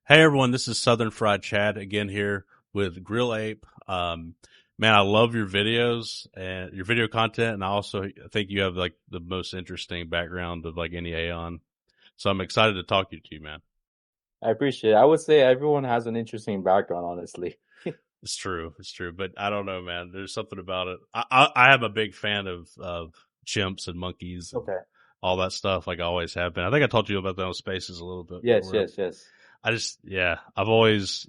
Hey everyone, this is Southern Fried Chad again here with GrillApe. Man, I love your videos and your video content, and I also think you have like the most interesting background of like any Aeon. So I'm excited to talk to you, man. I appreciate it. I would say everyone has an interesting background, honestly. It's true, but I don't know, man. There's something about it. I am a big fan of chimps and monkeys and Okay. all that stuff. Like I always have been. I think I told you about that on Spaces a little bit Yes, before. yes, yes. I just, yeah, I've always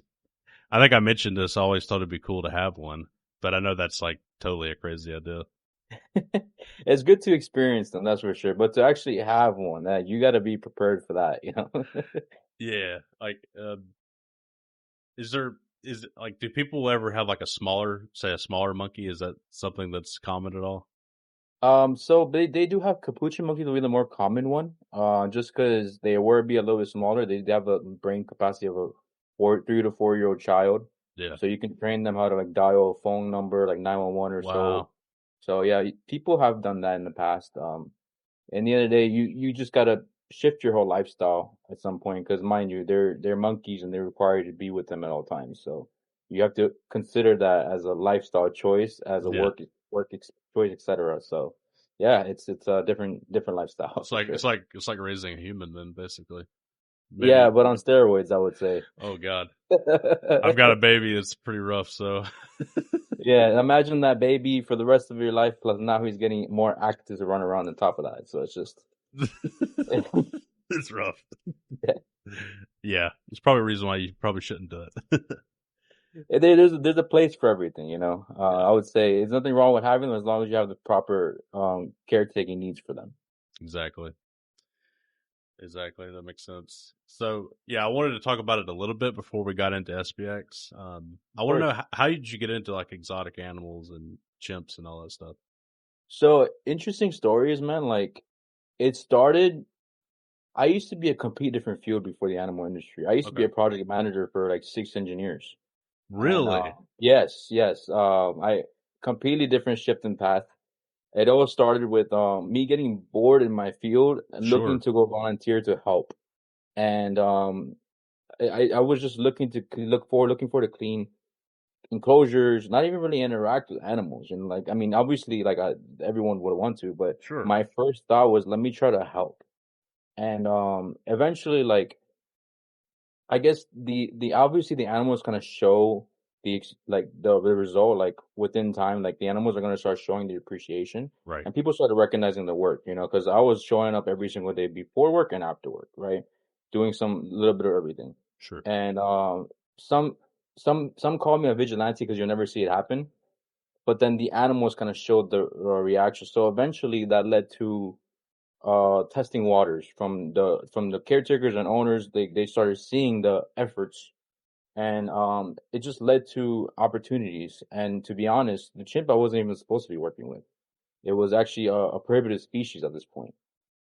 I think I mentioned this. I always thought it'd be cool to have one, but I know that's like totally a crazy idea. It's good to experience them, that's for sure. But to actually have one, that you got to be prepared for that. Yeah, like, is there is like, do people ever have like say a smaller monkey? Is that something that's common at all? So they do have capuchin monkeys, will be the more common one. Just because they were be a little bit smaller, they have the brain capacity of a 3 to 4 year old child. Yeah. So you can train them how to like dial a phone number like 911 or so. Wow. So yeah, people have done that in the past. And the other day, you just gotta shift your whole lifestyle at some point, because mind you, they're monkeys and they're required to be with them at all times. So you have to consider that as a lifestyle choice, as a Yeah. choice, etc. So yeah, it's a different lifestyle It's for like sure. raising a human then basically. Yeah, Maybe. but on steroids, I would say. Oh God, I've got a baby that's pretty rough. So Yeah, imagine that baby for the rest of your life, plus now he's getting more active to run around on top of that. So it's just it's rough. Yeah, it's probably a reason why you probably shouldn't do it. There's a place for everything. Yeah, I would say there's nothing wrong with having them as long as you have the proper caretaking needs for them. exactly. Exactly. That makes sense. So, yeah, I wanted to talk about it a little bit before we got into SPX. I Of want to know course. how did you get into like exotic animals and chimps and all that stuff? So interesting stories, man. Like it started. I used to be a complete different field before the animal industry. I used to be Okay. a project manager for like 6 engineers, and Really? yes, yes, I completely different shift in path. It all started with me getting bored in my field and looking Sure. to go volunteer to help. And I was just looking for the clean enclosures, not even really interact with animals. And like, I mean, obviously, like everyone would want to, but Sure. my first thought was, let me try to help. And eventually, like, I guess the obviously the animals kind of show like the result like within time. Like the animals are gonna start showing the appreciation, Right. and people started recognizing the work. Because I was showing up every single day before work and after work, right, doing some little bit of everything. Sure. And some some call me a vigilante because you'll never see it happen. But then the animals kind of showed the reaction. So eventually that led to testing waters from the caretakers and owners. They started seeing the efforts, and it just led to opportunities. And to be honest, the chimp I wasn't even supposed to be working with. It was actually a prohibited species at this point,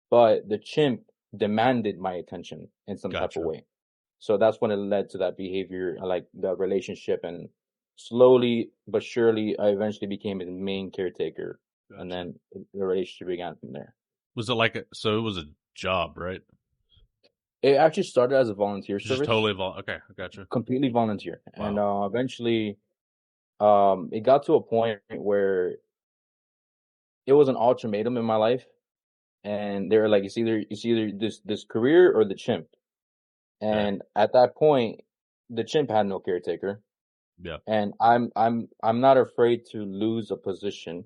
but the chimp demanded my attention in some type of Gotcha. way. So that's when it led to that behavior, like the relationship. And slowly but surely I eventually became his main caretaker, and Gotcha. then the relationship began from there. Was it like so it was a job, right? It actually started as a volunteer Just service, totally okay, I gotcha. completely volunteer, and Wow. eventually, it got to a point where it was an ultimatum in my life, and they were like, "It's either this career or the chimp." Okay. And at that point, the chimp had no caretaker, Yeah. and I'm not afraid to lose a position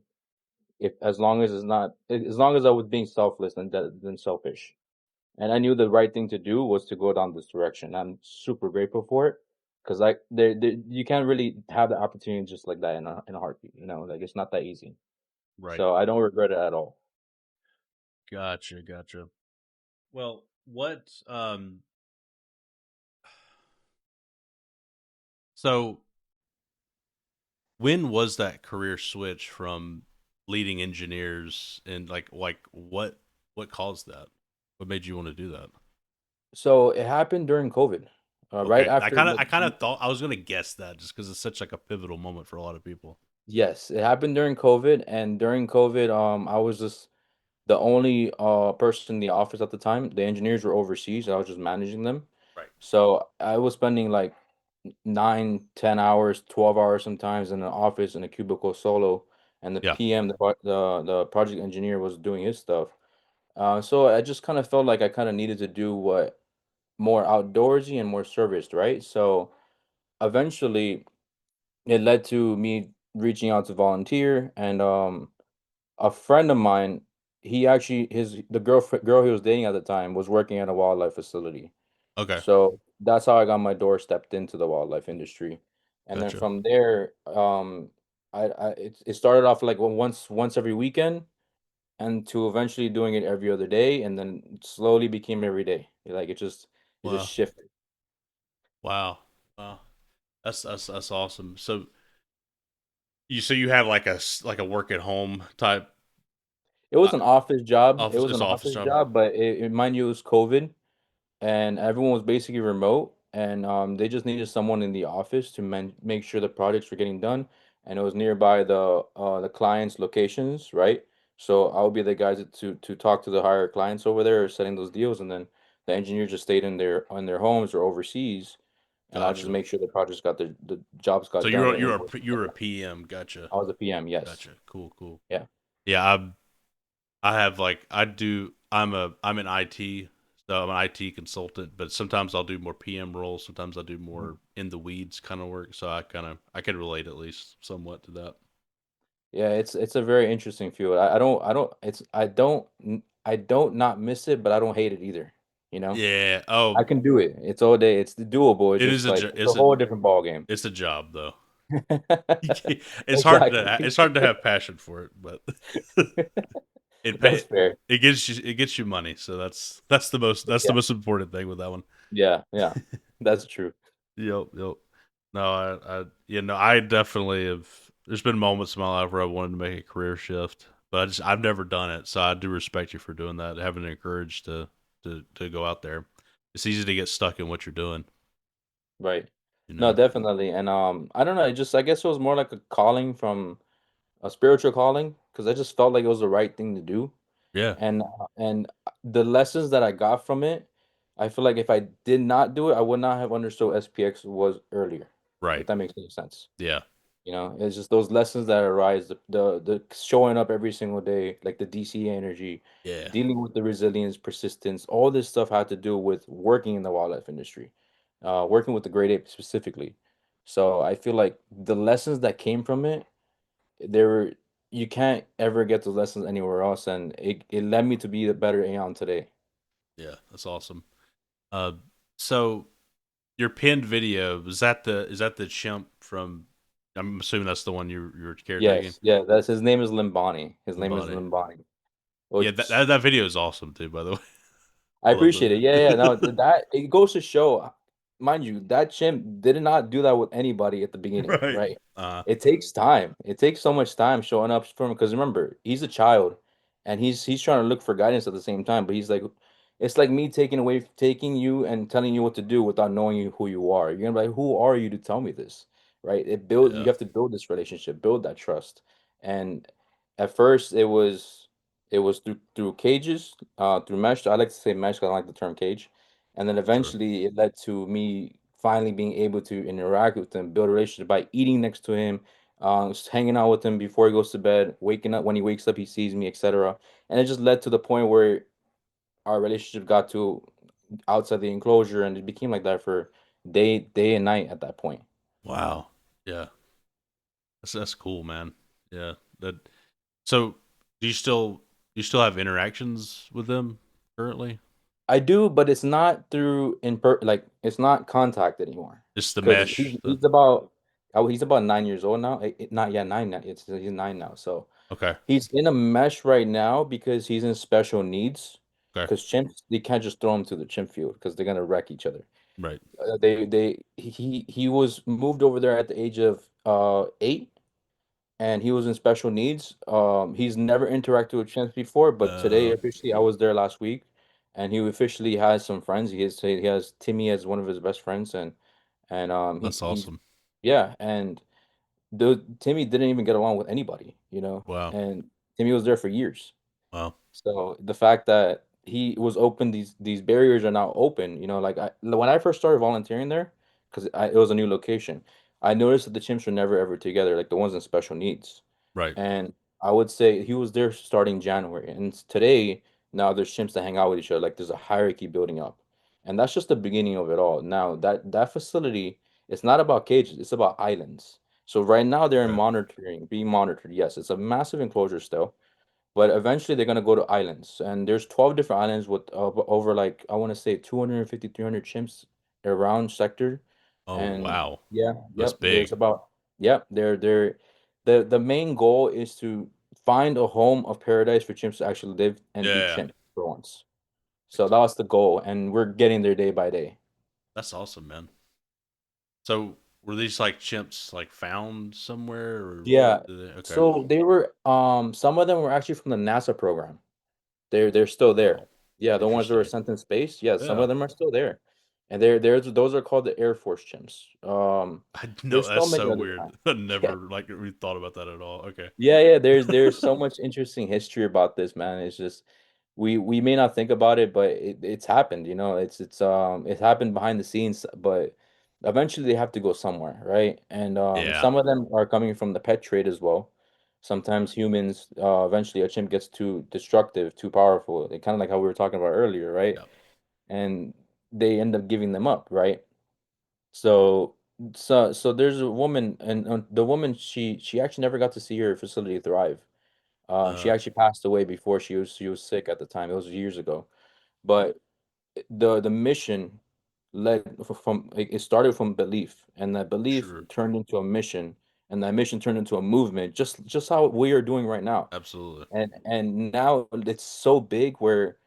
if as long as it's not as long as I was being selfless than selfish. And I knew the right thing to do was to go down this direction. I'm super grateful for it, because like you can't really have the opportunity just like that in a heartbeat. Like it's not that easy. Right. So I don't regret it at all. Gotcha. Gotcha. Well, what so when was that career switch from leading engineers and like what caused that? What made you want to do that? So it happened during COVID, right Okay, after I kind of thought I was gonna guess that just because it's such like a pivotal moment for a lot of people. yes, it happened during COVID, and during COVID, I was just the only person in the office at the time. The engineers were overseas. I was just managing them. Right. So I was spending like 9, 10 hours, 12 hours sometimes in an office in a cubicle solo, and the Yeah. PM, the project engineer, was doing his stuff. So I just kind of felt like I kind of needed to do what more outdoorsy and more serviced, right? So eventually it led to me reaching out to volunteer, and a friend of mine, he actually his the girl he was dating at the time was working at a wildlife facility. Okay. So that's how I got my door stepped into the wildlife industry. And then Gotcha. from there, it started off like once every weekend, and to eventually doing it every other day, and then slowly became every day. Like it just Wow. shifted. Wow. Wow. That's awesome. So you have like like a work at home type It was an office job. It office. was It's an an office office job. job, but mind you, it was COVID, and everyone was basically remote, and they just needed someone in the office to make sure the projects were getting done, and it was nearby the clients' locations, right? So I would be the guys to talk to the higher clients over there, setting those deals, and then the engineer just stayed in their homes or overseas, and I'll just Gotcha. make sure the projects the jobs So got done and the you invoices were got a done. PM. Gotcha. I was a PM, yes, Gotcha. Cool. Cool. yeah, Yeah. I have like I do. I'm an IT, so I'm an IT consultant. But sometimes I'll do more PM roles. Sometimes I'll do mhm. more in the weeds kind of work. So I can relate at least somewhat to that. Yeah. It's a very interesting field. I don't not miss it, but I don't hate it either. You know. Yeah. I Oh, can do it. It's all day. It's doable. It's it is just like it's a it's whole different ball game. it's a job though. Exactly. It's hard to have passion for it, but it That's pay fair. it gets you money. So that's the Yeah. most important thing with that one. Yeah. Yeah. That's true. Yep, yep. No, I definitely have. There's been moments in my life where I wanted to make a career shift, but I've never done it. So I do respect you for doing that, having the courage to go out there. It's easy to get stuck in what you're doing, Right. you No, know. definitely. And I don't know, I guess it was more like a calling from a spiritual calling, because I just felt like it was the right thing to do. Yeah, And the lessons that I got from it, I feel like if I did not do it, I would not have understood SPX was earlier, if right. that makes any sense. Yeah, You know, it's just those lessons that arise, the showing up every single day, like the DC energy, yeah, dealing with the resilience, persistence, all this stuff had to do with working in the wildlife industry, working with the great ape specifically. So I feel like the lessons that came from it, they were you can't ever get those lessons anywhere else, and it led me to be the better Aeon today. yeah. That's awesome. Uh, so your pinned video is that the chimp from? I'm assuming that's the one you're caretaking. Yes, yeah, that's his name is Limbani. His name is Limbani. Limbani, Yeah, which that video is awesome too. By the way, I I love the appreciate it. Yeah, yeah. No, that it goes to show, mind you, that chimp did not do that with anybody at the beginning, right. right? It takes time. It takes so much time showing up for him, because remember, he's a child, and he's trying to look for guidance at the same time. But he's like, it's like me taking you and telling you what to do without knowing who you are. You're gonna be like, who are you to tell me this, right? You Yeah. have to build this relationship, build that trust. And at first, it was through cages, through mesh. I like to say mesh because I like the term cage. And then Sure. eventually it led to me finally being able to interact with him, build a relationship by eating next to him, just hanging out with him before he goes to bed, waking up when he wakes up, he sees me, etc. And it just led to the point where our relationship got to outside the enclosure, and it became like that for day and night at that point. Wow. Yeah. That's cool, man. Yeah. That. So, do you still have interactions with them currently? I do, but it's not through like it's not contact anymore. It's the Because mesh. he's about 9 years old now. Not yet 9 now. He's 9 now. So Okay. he's in a mesh right now because he's in special needs. Okay. Because chimps, they can't just throw him to the chimp field because they're gonna wreck each other. Right. He was moved over there at the age of 8, and he was in special needs. He's never interacted with chimps before, but today officially, I was there last week, and he officially has some friends. He has Timmy as one of his best friends, and that's he's awesome. yeah, and the Timmy didn't even get along with anybody, Wow. and Timmy was there for years. Wow. So the fact that he was open. These barriers are now open. Like when I first started volunteering there, because it was a new location, I noticed that the chimps were never ever together, like the ones in special needs. Right. And I would say he was there starting January, and today now there's chimps that hang out with each other. Like there's a hierarchy building up, and that's just the beginning of it all. Now that facility, it's not about cages, it's about islands. So right now they're in Okay. monitoring, being monitored. Yes, it's a massive enclosure still, but eventually they're gonna go to islands, and there's 12 different islands with over like I want to say 250, 300 chimps around sector, Oh and wow, yeah, that's yep, there's big. about yep, they're the main goal is to find a home of paradise for chimps to actually live and be Yeah. chimps for once. So Makes that sense. was the goal, and we're getting there day by day. That's awesome, man. So were these like chimps like found somewhere or Yeah. okay? So they were some of them were actually from the NASA program. They're still there. Oh, Yeah, the ones that were interesting. sent in space, yeah, some Yeah. of them are still there. And those are called the Air Force chimps. I know There's that's so many so other weird. kinds. I Yeah. never like we thought about that at all. Okay. Yeah, there's so much interesting history about this, man. It's just we may not think about it, but it's happened, it's happened behind the scenes, but eventually they have to go somewhere, right? And Yeah. some of them are coming from the pet trade as well. Sometimes humans, eventually a chimp gets too destructive, too powerful. Kind of like how we were talking about earlier, right? Yeah. And they end up giving them up, right? So so there's a woman, and the woman, she actually never got to see her facility thrive. She Uh. actually passed away before she was sick at the time. It was years ago. But the mission led from it started from belief, and that belief Sure. turned into a mission, and that mission turned into a movement, just how we are doing right now. Absolutely. And now it's so big where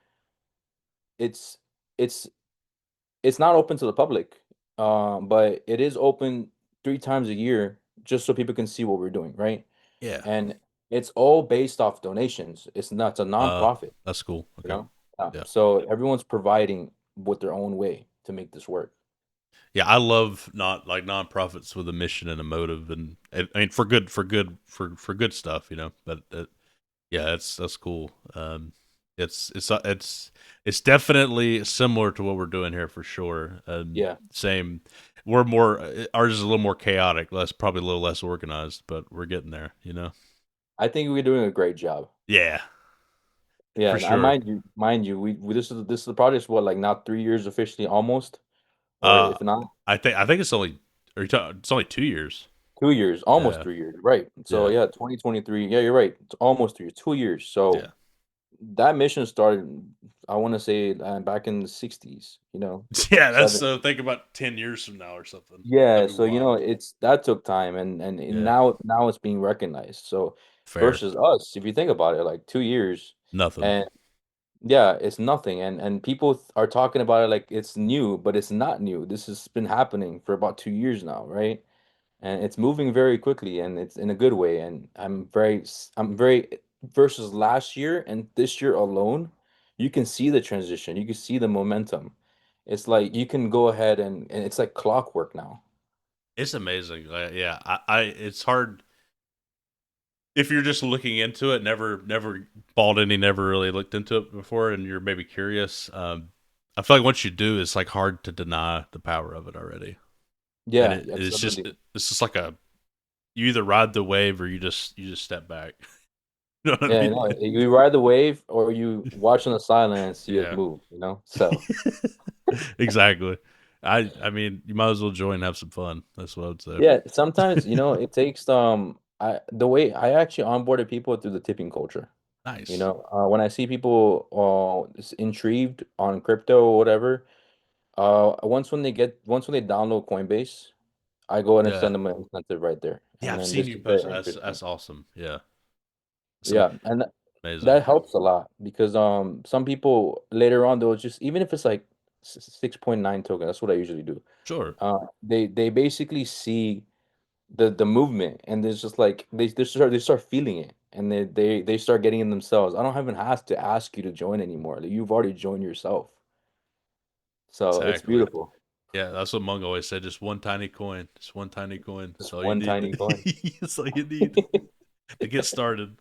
it's it's it's not open to the public, but it is open 3 times a year just so people can see what we're doing, right? Yeah. And it's all based off donations. It's a Uh. nonprofit, That's cool. you Okay. know? Yeah. So everyone's providing with their own way to make this work. Yeah, I love not like nonprofits with a mission and a motive, and I mean for good stuff, you know. But yeah, that's cool. It's definitely similar to what we're doing here for sure. Yeah, Same. We're more ours is a little more chaotic, less probably a little less organized, but we're getting there, you know. I think we're doing a great job. Yeah, Yeah, for and I sure. mind you, we this is the project's what, like, now 3 years officially, almost, or Uh, if not I think it's only it's only 2 years. 2 years, almost Yeah, 3 years, right? So yeah, yeah, 2023. Yeah, you're right. It's almost 3 years, 2 years. So yeah. that mission started, I want to say, back in the 60s, Yeah, that's seven. so think about 10 years from now or something. Yeah, That'd be so wild. it's that took time, and Yeah, now it's being recognized. So fair. versus us, if you think about it, like 2 years, Nothing. and yeah, it's nothing, and people are talking about it like it's new, but it's not new. This has been happening for about 2 years now, right? And it's moving very quickly, and it's in a good way. And I'm very versus last year and this year alone, you can see the transition, you can see the momentum. It's like you can go ahead, and it's like clockwork now. It's amazing. Yeah, I it's hard if you're just looking into it. Never bought any. Never really looked into it before, and you're maybe curious. I feel like once you do, it's like hard to deny the power of it already. And Yeah, it's just absolutely. it's just like a you either ride the wave or you just step back. You know what I Yeah, mean? you ride the wave or you watch on the sideline and see it Yeah. move. So Exactly. I mean, you might as well join and have some fun. That's what I would say. yeah, sometimes it takes the way I actually onboarded people through the tipping culture. Nice. When I see people intrigued on crypto or whatever, once when they download Coinbase, I go ahead and Yeah. send them an incentive right there, Yeah, and I've then seen this you is post very that. That's interesting. awesome. Yeah. That's Yeah, and amazing. that helps a lot because some people later on, they'll just, even if it's like 6.9 token, that's what I usually do. Sure. They basically see the movement, and there's just like they start feeling it, and they start getting in themselves. I don't even have to ask you to join anymore. Like, you've already joined yourself. So it's Exactly. beautiful. Yeah, that's what Mung always said. Just one tiny coin. Just one tiny coin. That's Just all you one need. tiny coin. That's all you need to get started.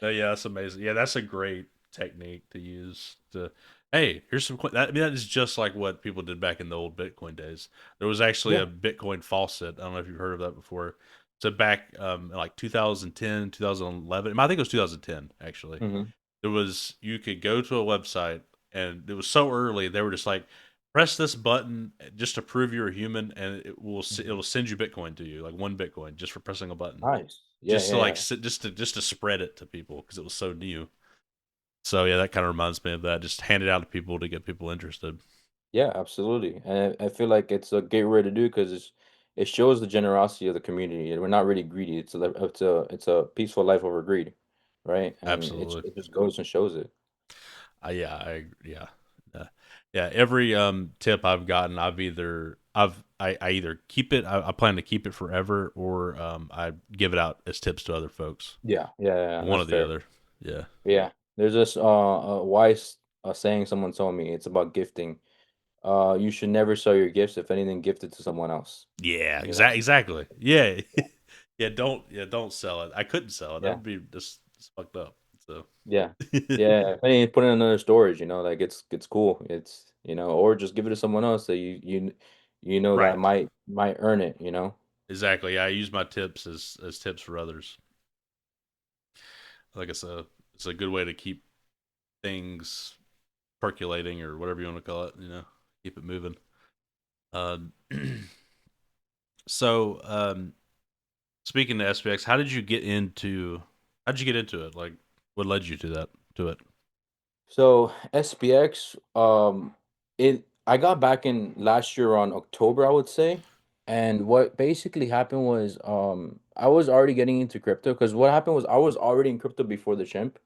No, yeah, that's amazing. Yeah, that's a great. technique to use to. Hey, here's some. I mean, that is just like what people did back in the old Bitcoin days. There was actually Yeah. a Bitcoin faucet. I don't know if you've heard of that before. So back in like 2010, 2011, I think it was 2010 actually. Hmm. There was you could go to a website and it was so early they were just like press this button just to prove you're a human and it Hmm. will send you Bitcoin to you like 1 Bitcoin just for pressing a button Nice. Yeah, just to yeah, like yeah. just to spread it to people because it was so new. So yeah, that kind of reminds me of that. Just hand it out to people to get people interested. Yeah, absolutely. And I feel like it's a great way to do because it shows the generosity of the community. And we're not really greedy. It's a peaceful life over greed, right? And Absolutely. it just goes and shows it. Yeah, yeah. Yeah, every tip I've gotten, I either keep it. I plan to keep it forever, or I give it out as tips to other folks. Yeah, yeah, yeah, yeah, One that's or the fair. other. Yeah. Yeah. There's this a wise saying someone told me. It's about gifting. You should never sell your gifts, if anything, gift it to someone else. Yeah. You know? Exactly. Yeah. Don't sell it. I couldn't sell it. That Yeah. would be just fucked up. So. Yeah. Yeah. If anything, put it in another storage, like it's cool. Or just give it to someone else that you know that Right. might earn it. Exactly. Yeah, I use my tips as tips for others. Like it's a good way to keep things percolating or whatever you want to call it. Keep it moving. Um, so speaking to SPX, how did you get into it? Like, what led you to it? So SPX, it I got back in last year on October, I would say. And what basically happened was I was already getting into crypto because what happened was I was already in crypto before the chimp.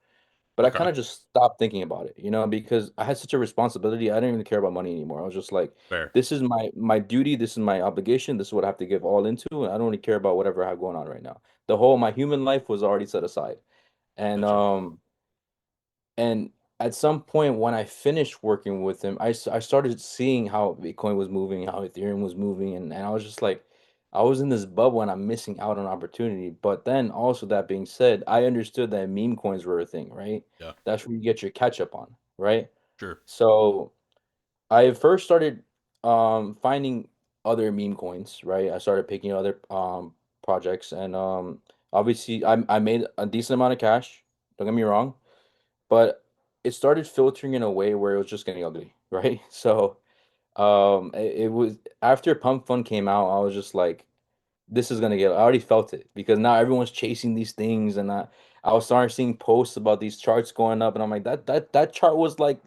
But I Okay, kind of just stopped thinking about it, because I had such a responsibility. I didn't even care about money anymore. I was just like, fair. this is my duty, this is my obligation, this is what I have to give all into, and I don't really care about whatever I have going on right now. My human life was already set aside. And Gotcha. and at some point when I finished working with him, I started seeing how Bitcoin was moving, how Ethereum was moving, and I was just like, I was in this bubble and I'm missing out on opportunity. But then also that being said, I understood that meme coins were a thing, right? Yeah, That's where you get your catch up on, right? sure. So I first started finding other meme coins, right? I started picking other projects and obviously I made a decent amount of cash, don't get me wrong, but it started filtering in a way where it was just getting ugly, right? So it was after Pump Fund came out, I was just like, this is gonna get. I already felt it because now everyone's chasing these things, and I was starting seeing posts about these charts going up, and I'm like, that chart was like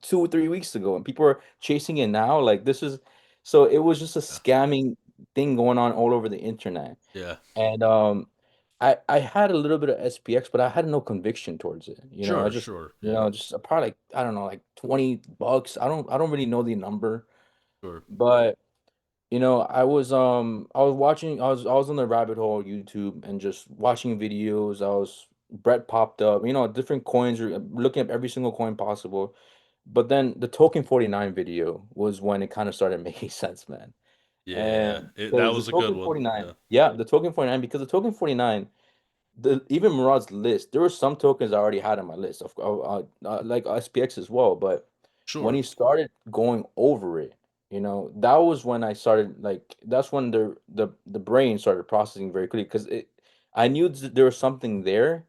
2 or 3 weeks ago, and people are chasing it now. Like this is, so it was just a Yeah, scamming thing going on all over the internet, yeah. and I had a little bit of SPX, but I had no conviction towards it. I Sure, just sure. Yeah, just probably like I don't know, like $20. I don't really know the number, sure. but. I was watching I was on the rabbit hole YouTube and just watching videos. Brett popped up, different coins or looking up every single coin possible. But then the Token 49 video was when it kind of started making sense, man. Yeah, And that because the was a good Token one. 49, Yeah, yeah, the Token 49, because the Token 49, even Murad's list, there were some tokens I already had on my list like SPX as well. But when sure. he started going over it, that was when I started like that's when the brain started processing very quickly because I knew there was something there,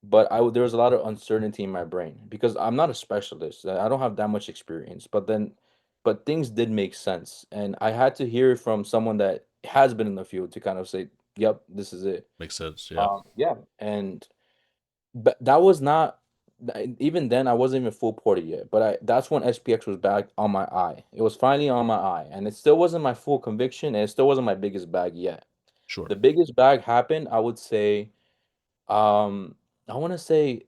but there was a lot of uncertainty in my brain because I'm not a specialist. I don't have that much experience. But things did make sense, and I had to hear from someone that has been in the field to kind of say, "Yep, this is it." Makes sense. Yeah, Yeah, and but that was not even then I wasn't even full ported yet. But that's when SPX was back on my eye. It was finally on my eye, and it still wasn't my full conviction, and it still wasn't my biggest bag yet. sure. The biggest bag happened, I would say, um, I want to say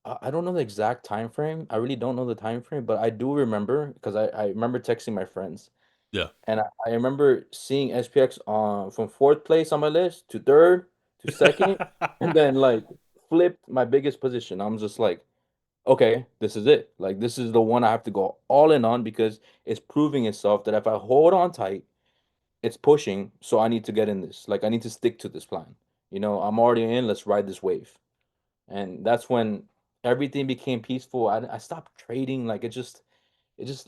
I don't know the exact time frame. I really don't know the time frame, but I do remember because I remember texting my friends, Yeah. and I remember seeing SPX from fourth place on my list to third to second, and then like flipped my biggest position. I'm just like, okay, this is it. Like this is the one I have to go all in on because it's proving itself that if I hold on tight, it's pushing. So I need to get in this. Like I need to stick to this plan. I'm already in. Let's ride this wave. And that's when everything became peaceful. I stopped trading. Like it just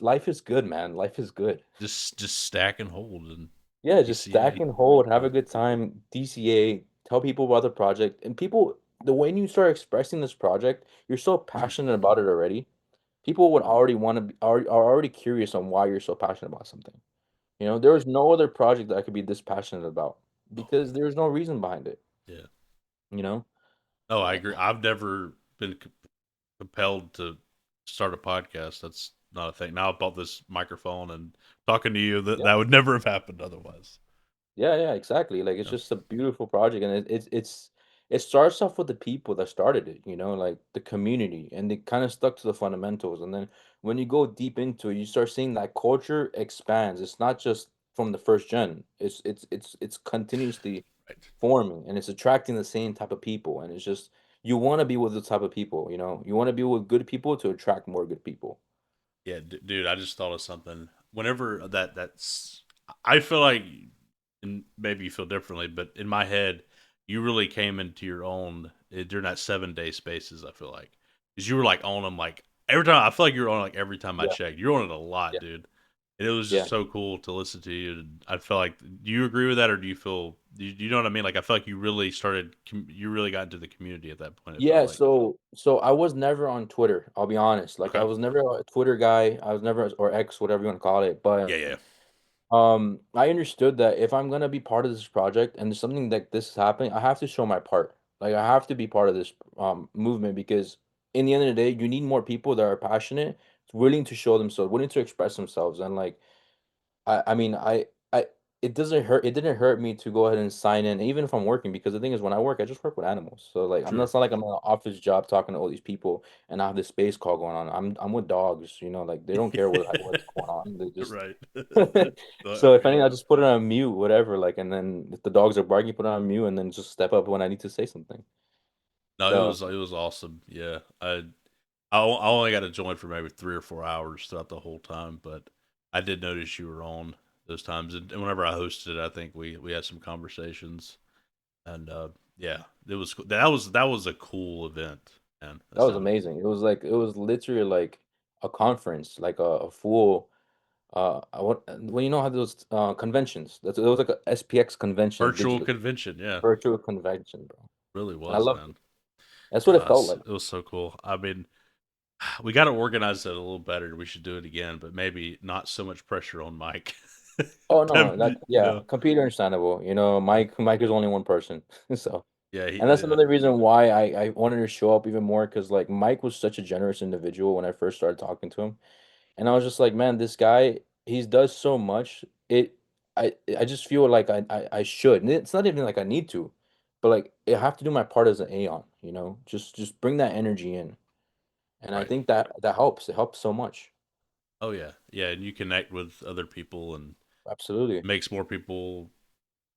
life is good, man. Life is good. Just stack and hold and Yeah, just stack DCA. and hold, have a good time, DCA, tell people about the project. And people, the way you start expressing this project, you're so passionate about it already. People would already want to be are already curious on why you're so passionate about something. You know, there is no other project that I could be this passionate about Oh, because there's no reason behind it, yeah. you know? No, I Uh, agree. I've never been compelled to start a podcast. That's not a thing. Now I bought this microphone and talking to you, that yeah. would never have happened otherwise. Yeah, yeah, exactly. Like it's Yeah. just a beautiful project, and it starts off with the people that started it, you know, like the community, and they kind of stuck to the fundamentals. And then when you go deep into it, you start seeing that culture expands. It's not just from the first gen. It's continuously Right. forming, and it's attracting the same type of people. And it's just you want to be with the type of people, you know, you want to be with good people to attract more good people. Yeah, dude, I just thought of something. Whenever I feel like, and maybe you feel differently, but in my head, you really came into your own during that 7 day spaces. I feel like because you were like on them like every time. I feel like you were on like every time I Yeah, checked. You're on it a lot, yeah, dude. And it was just yeah. so cool to listen to you. And I feel like, do you agree with that, or do you feel, you know what I mean? Like I feel like you really started, you really got into the community at that point. It felt Yeah, like so I was never on Twitter, I'll be honest. Like I okay, was never a Twitter guy. I was never or X, whatever you want to call it. yeah, But yeah, I understood that if I'm gonna be part of this project and there's something like this is happening, I have to show my part. Like I have to be part of this movement because in the end of the day, you need more people that are passionate, willing to show themselves, willing to express themselves. And like I mean, I it doesn't hurt. It didn't hurt me to go ahead and sign in, even if I'm working, because the thing is, when I work, I just work with animals. So like, I'm not, true, it's not like I'm in an office job talking to all these people, and I have this space call going on. I'm with dogs, you know, like they don't care what's going on. They just right. No, I so if feel anything, you. I just put it on mute, whatever. Like, and then if the dogs are barking, put it on mute, and then just step up when I need to say something. No, So it was awesome. Yeah, I only got to join for maybe 3 or 4 hours throughout the whole time, but I did notice you were on those times, and whenever I hosted it, I think we had some conversations, and yeah, it was that was a cool event, man. That that was sounded amazing. It was like it was literally like a conference, like a full. I want well, you know how those conventions. It was like a SPX convention virtual digitally, convention. Yeah, virtual convention, bro. really And I was, loved it. man. That's what it felt like. It was so cool. I mean, we got to organize it a little better. We should do it again, but maybe not so much pressure on Mike. Oh no, that You yeah, know, completely understandable. You know, Mike is only one person, so yeah, and that's yeah, another reason why I wanted to show up even more because like Mike was such a generous individual when I first started talking to him. And I was just like, man, this guy, he does so much. I just feel like I should. And it's not even like I need to, but like I have to do my part as an Aeon, you know? Just bring that energy in. And I right. think that that helps. It helps so much. Oh yeah, yeah, and you connect with other people and Absolutely. makes more people.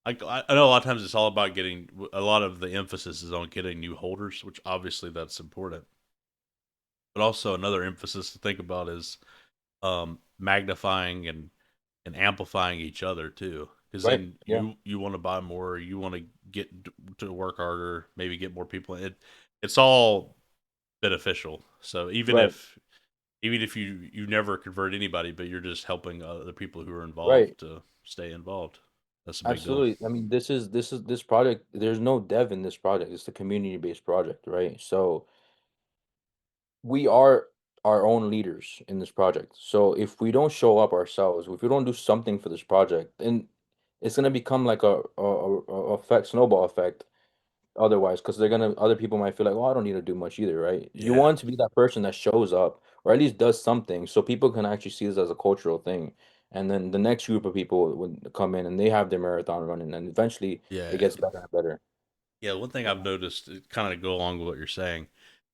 I know a lot of times it's all about getting. A lot of the emphasis is on getting new holders, which obviously that's important. But also another emphasis to think about is magnifying and amplifying each other too. Because Right. then Yeah. you want to buy more, you want to get to work harder, maybe get more people. It's all beneficial. So Right. even if you never convert anybody, but you're just helping the people who are Right. involved to stay involved. That's a big deal. Absolutely. I mean, this project, there's no dev in this project. It's a community-based project, right? So we are our own leaders in this project. So if we don't show up ourselves, if we don't do something for this project, then it's gonna become like a effect, snowball effect. Otherwise, because they're gonna, other people might feel like, oh, I don't need to do much either, right? You Yeah, want to be that person that shows up or at least does something, so people can actually see this as a cultural thing, and then the next group of people would come in and they have their marathon running, and eventually it yeah, gets better and better. yeah. One thing You I've know? noticed, kind of go along with what you're saying.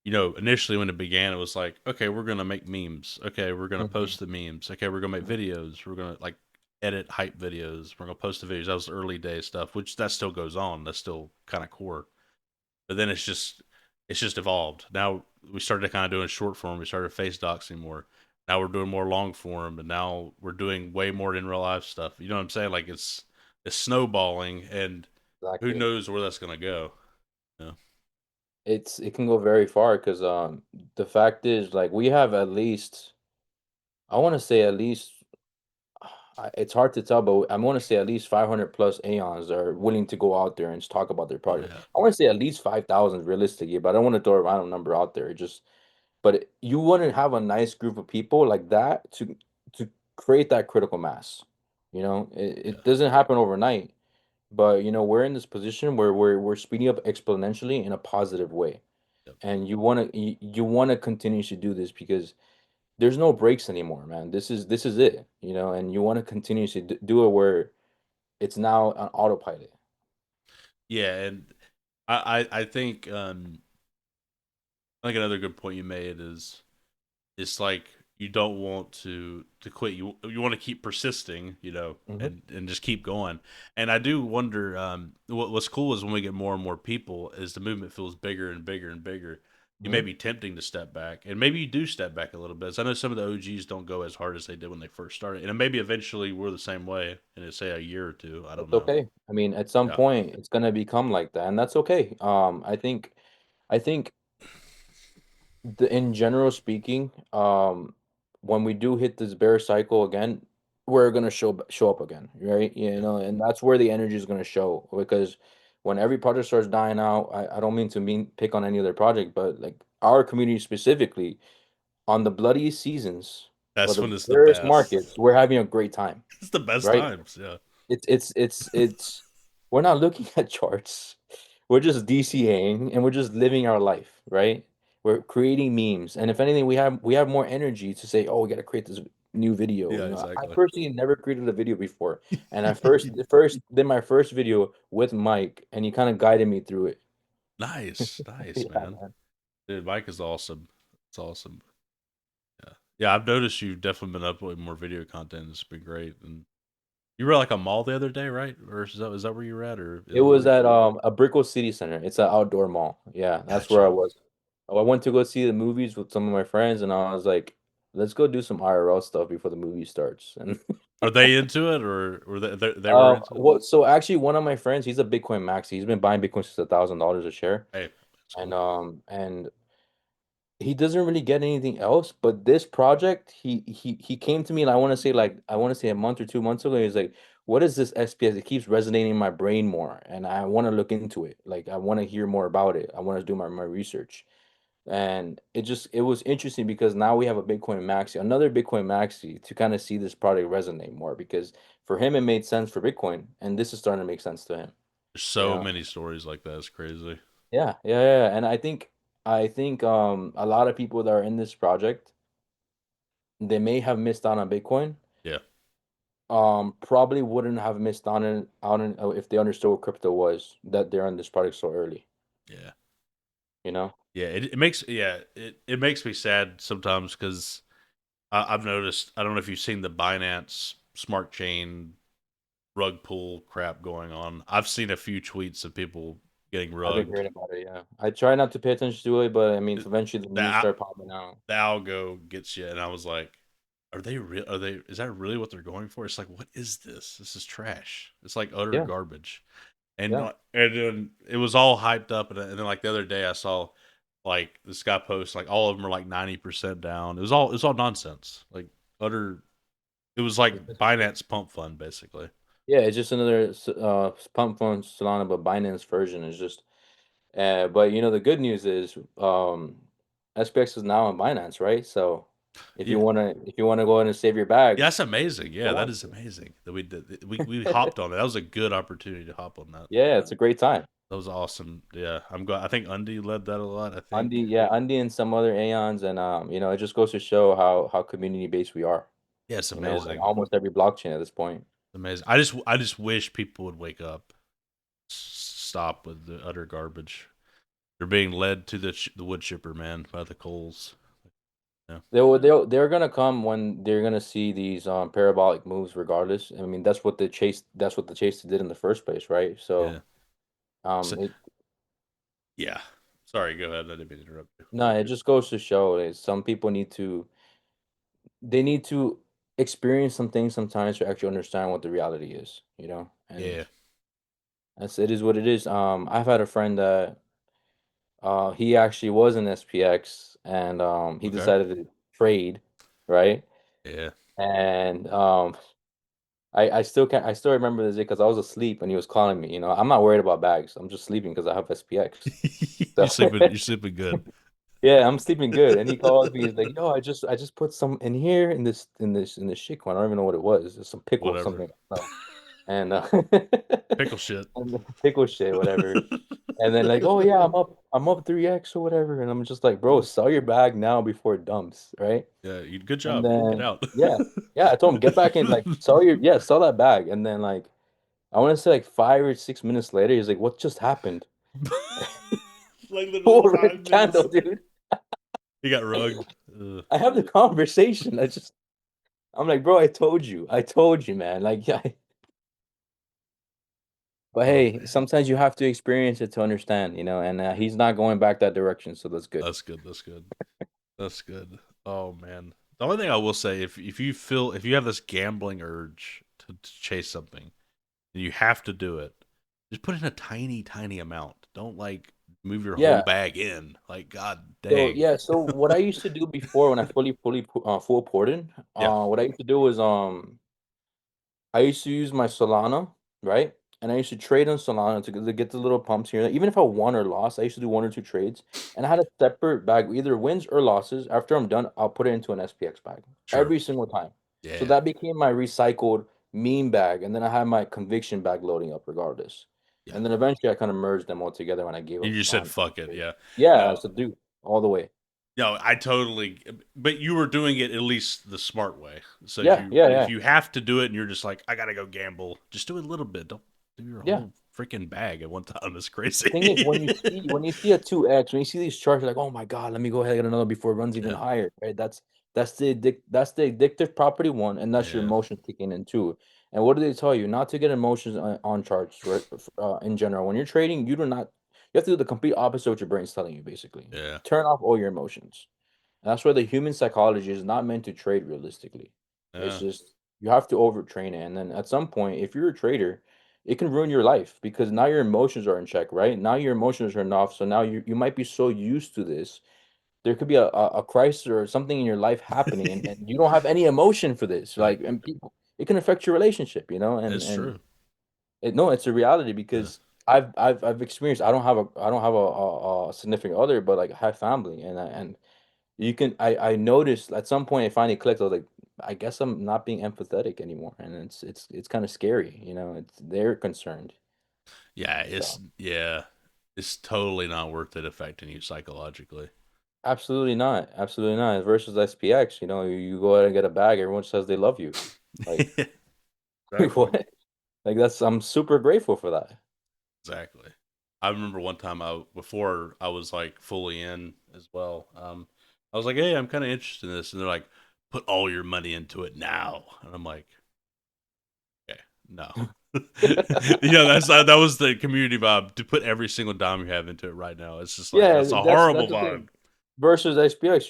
You know, initially when it began, it was like, okay, we're gonna make memes. Okay, we're gonna Mhm, post the memes. Okay, we're gonna make mhm. videos. We're gonna like edit hype videos. We're gonna post the videos. That was early day stuff, which that still goes on. That's still kind of core. But then it's just evolved. Now we started kind of doing short form. We started face doxing more. Now we're doing more long form, and now we're doing way more in real life stuff. You know what I'm saying? Like it's snowballing, and who Exactly. knows where that's gonna go? You know? it can go very far because the fact is like we have at least I want to say at least it's hard to tell, but I want to say at least 500 plus Aeons that are willing to go out there and just talk about their Oh project. yeah, I want to say at least 5,000 realistically, but I don't want to throw a random number out there. But you wouldn't have a nice group of people like that to create that critical mass. You know, it yeah, doesn't happen overnight, but you know, we're in this position where we're speeding up exponentially in a positive way. yep. And you want to continue to do this because there's no breaks anymore, man. This is it, you know, and you want to continuously do it where it's now on autopilot. Yeah, and I think another good point you made is it's like you don't want to quit. You want to keep persisting, Hmm. and just keep going. And I do wonder. What's cool is when we get more and more people, is the movement feels bigger and bigger and bigger. You may Hmm. be tempting to step back, and maybe you do step back a little bit. So I know some of the OGs don't go as hard as they did when they first started, and maybe eventually we're the same way in say a year or two. I don't It's know. okay. I mean, at some Yeah, point, it's gonna become like that, and that's okay. I think in general speaking, when we do hit this bear cycle again, we're gonna show up again, right? You yeah. know, and that's where the energy is gonna show because when every project starts dying out, I don't mean to pick on any other project, but like our community specifically, on the bloodiest seasons or That's the when it's the rarest best. markets, we're having a great time, It's the best right? times. Yeah, It's we're not looking at charts. We're just DCAing and we're just living our life, right? We're creating memes. And if anything, we have more energy to say, oh, we gotta create this new video. yeah, You know, I exactly. personally never created a video before. And I first did my first video with Mike and he kind of guided me through it. Nice, nice, Yeah, man. man. Dude, Mike is awesome. It's awesome. Yeah, yeah. I've noticed you've definitely been uploading more video content. It's been great. And you were like a mall the other day, right? Or is that where you were at, or It where was you? at a Brickell City Center. It's an outdoor mall. Yeah, that's where I Gotcha. was. I went to go see the movies with some of my friends, and I was like, "Let's go do some IRL stuff before the movie starts." And Are they into it, or were they were into it? what? So actually, one of my friends, he's a Bitcoin maxi. He's been buying Bitcoin since $1,000 a share, Hey, that's and cool. he doesn't really get anything else. But this project, he came to me, and I want to say a month or 2 months ago. He's like, "What is this SPS? It keeps resonating in my brain more, and I want to look into it. Like I want to hear more about it. I want to do my research." And it was interesting because now we have a Bitcoin Maxi, another Bitcoin Maxi to kind of see this product resonate more because for him it made sense for Bitcoin and this is starting to make sense to him. There's You so know? many stories like that. It's crazy. Yeah, yeah, yeah. And I think a lot of people that are in this project, they may have missed out on Bitcoin. Yeah, Probably wouldn't have missed on if they understood what crypto was, that they're on this product so early, yeah, you know? yeah. It makes me sad sometimes because I've noticed. I don't know if you've seen the Binance smart chain rug pull crap going on. I've seen a few tweets of people getting I've been rugged. hearing about it, yeah. I try not to pay attention to it, but I mean, eventually the The news start popping out. the algo gets you, and I was like, "Are they real? Are they? Is that really what they're going for?" It's like, what is this? This is trash. It's like utter Yeah, garbage. And yeah. then it was all hyped up, and then like the other day, I saw like this guy post like all of them are like 90% down. It was all nonsense. Like utter. It was It's like just Binance pump fund basically. yeah, it's just another pump phone Solana, but Binance version is just but you know the good news is SPX is now on Binance, right? So Yeah. if you wanna go in and save your Yeah, bag, that's amazing. go Yeah, that on. is amazing that we did. We hopped on it. That was a good opportunity to hop on that. Yeah, it's a great time. That was awesome. Yeah, I'm glad. I think Undy led that a lot. I think. Undy and some other Aeons and you know, it just goes to show how community based we are, Yeah, it's you know, in amazing. almost every blockchain at this point. Amazing. I just wish people would wake up, stop with the utter garbage. They're being led to the wood chipper, man, by the coals. Yeah, They're gonna come when they're gonna see these parabolic moves regardless. I mean that's what the chase did in the first place, right? yeah, So so, it yeah. Sorry, go ahead. I didn't mean to interrupt you. no, it just goes to show that some people they need to experience some things sometimes to actually understand what the reality is, you know? And Yeah, it is what it is. I've had a friend that He actually was in SPX, and he Okay. decided to trade, right? Yeah. And I still remember this day because I was asleep and he was calling me. I'm not worried about bags. I'm just sleeping because I have SPX. you So sleeping you sleeping good. yeah, I'm sleeping good. And he calls me. He's like, "Yo, I just put some in here in this shit one. I don't even know what it was. It's some pickle or Whatever. something." So, and Pickle shit. and the pickle shit, whatever. And then like, "Oh yeah, I'm up 3x or whatever." And I'm just like, "Bro, sell your bag now before it dumps, right?" Yeah, you good And job. Get then out. yeah, yeah, I told him get back in, like sell that bag. And then like I want to say like 5 or 6 minutes later, he's like, "What just happened?" like literally Who lit the 5 minutes. candle, dude? He got rugged. I have the conversation. I'm like, bro, I told you, man. Like, yeah. But Oh hey, man, sometimes you have to experience it to understand, and he's not going back that direction, so that's good. that's good. That's good. That's good. Oh man, the only thing I will say, if you have this gambling urge to chase something, and you have to do it, just put in a tiny amount. Don't like move your whole Yeah. bag in. Like god So dang. yeah, so what I used to do before when I full ported, Yeah, what I used to do was I used to use my Solana, right? And I used to trade on Solana to get the little pumps here. Even if I won or lost, I used to do one or two trades. And I had a separate bag, either wins or losses. After I'm done, I'll put it into an SPX bag sure. every single time. So Yeah, that became my recycled meme bag. And then I had my conviction bag loading up regardless. yeah. And then eventually I kind of merged them all together when I gave You up just said on fuck it. trade. Yeah. Yeah, No, so do all the way. no. I totally. But you were doing it at least the smart way. So Yeah, yeah, if yeah. you have to do it and you're just like I gotta go gamble, just do it a little bit. Don't do your Yeah. whole freaking bag at one time. It's The thing is, crazy. when you see a 2x, when you see these charts, you're like, oh my God, let me go ahead and get another before it runs even yeah, higher, right? That's the addictive property one, and that's your yeah, emotions kicking in too. And what do they tell you? Not to get emotions on charts, right? In general, when you're trading, you have to do the complete opposite of what your brain's telling you, basically. yeah. Turn off all your emotions. And that's where the human psychology is not meant to trade realistically. It's Yeah. just you have to overtrain it. And then at some point, if you're a trader, it can ruin your life because now your emotions are in check, right? Now your emotions are off. So now you might be so used to this. There could be a crisis or something in your life happening and you don't have any emotion for this. Right. Like and people it can affect your relationship, It's and true. no, it's a reality Yeah. because I've experienced I don't have a significant other, but like I have family and I noticed at some point it finally clicked. I was like, I guess I'm not being empathetic anymore, and it's kind of scary. They're concerned. Yeah. So Yeah. It's totally not worth it affecting you psychologically. absolutely not, absolutely not. Versus SPX, you go ahead and get a bag. Everyone says they love you. Like exactly. what? Like I'm super grateful for that. Exactly. I remember one time before I was like fully in as well. I was like, "Hey, I'm kind of interested in this," and they're like, "Put all your money into it now," and I'm like, "Okay, no." That was the community vibe to put every single dime you have into it right now. It's just like Yeah, that's a that's horrible the vibe. thing. Versus SPX,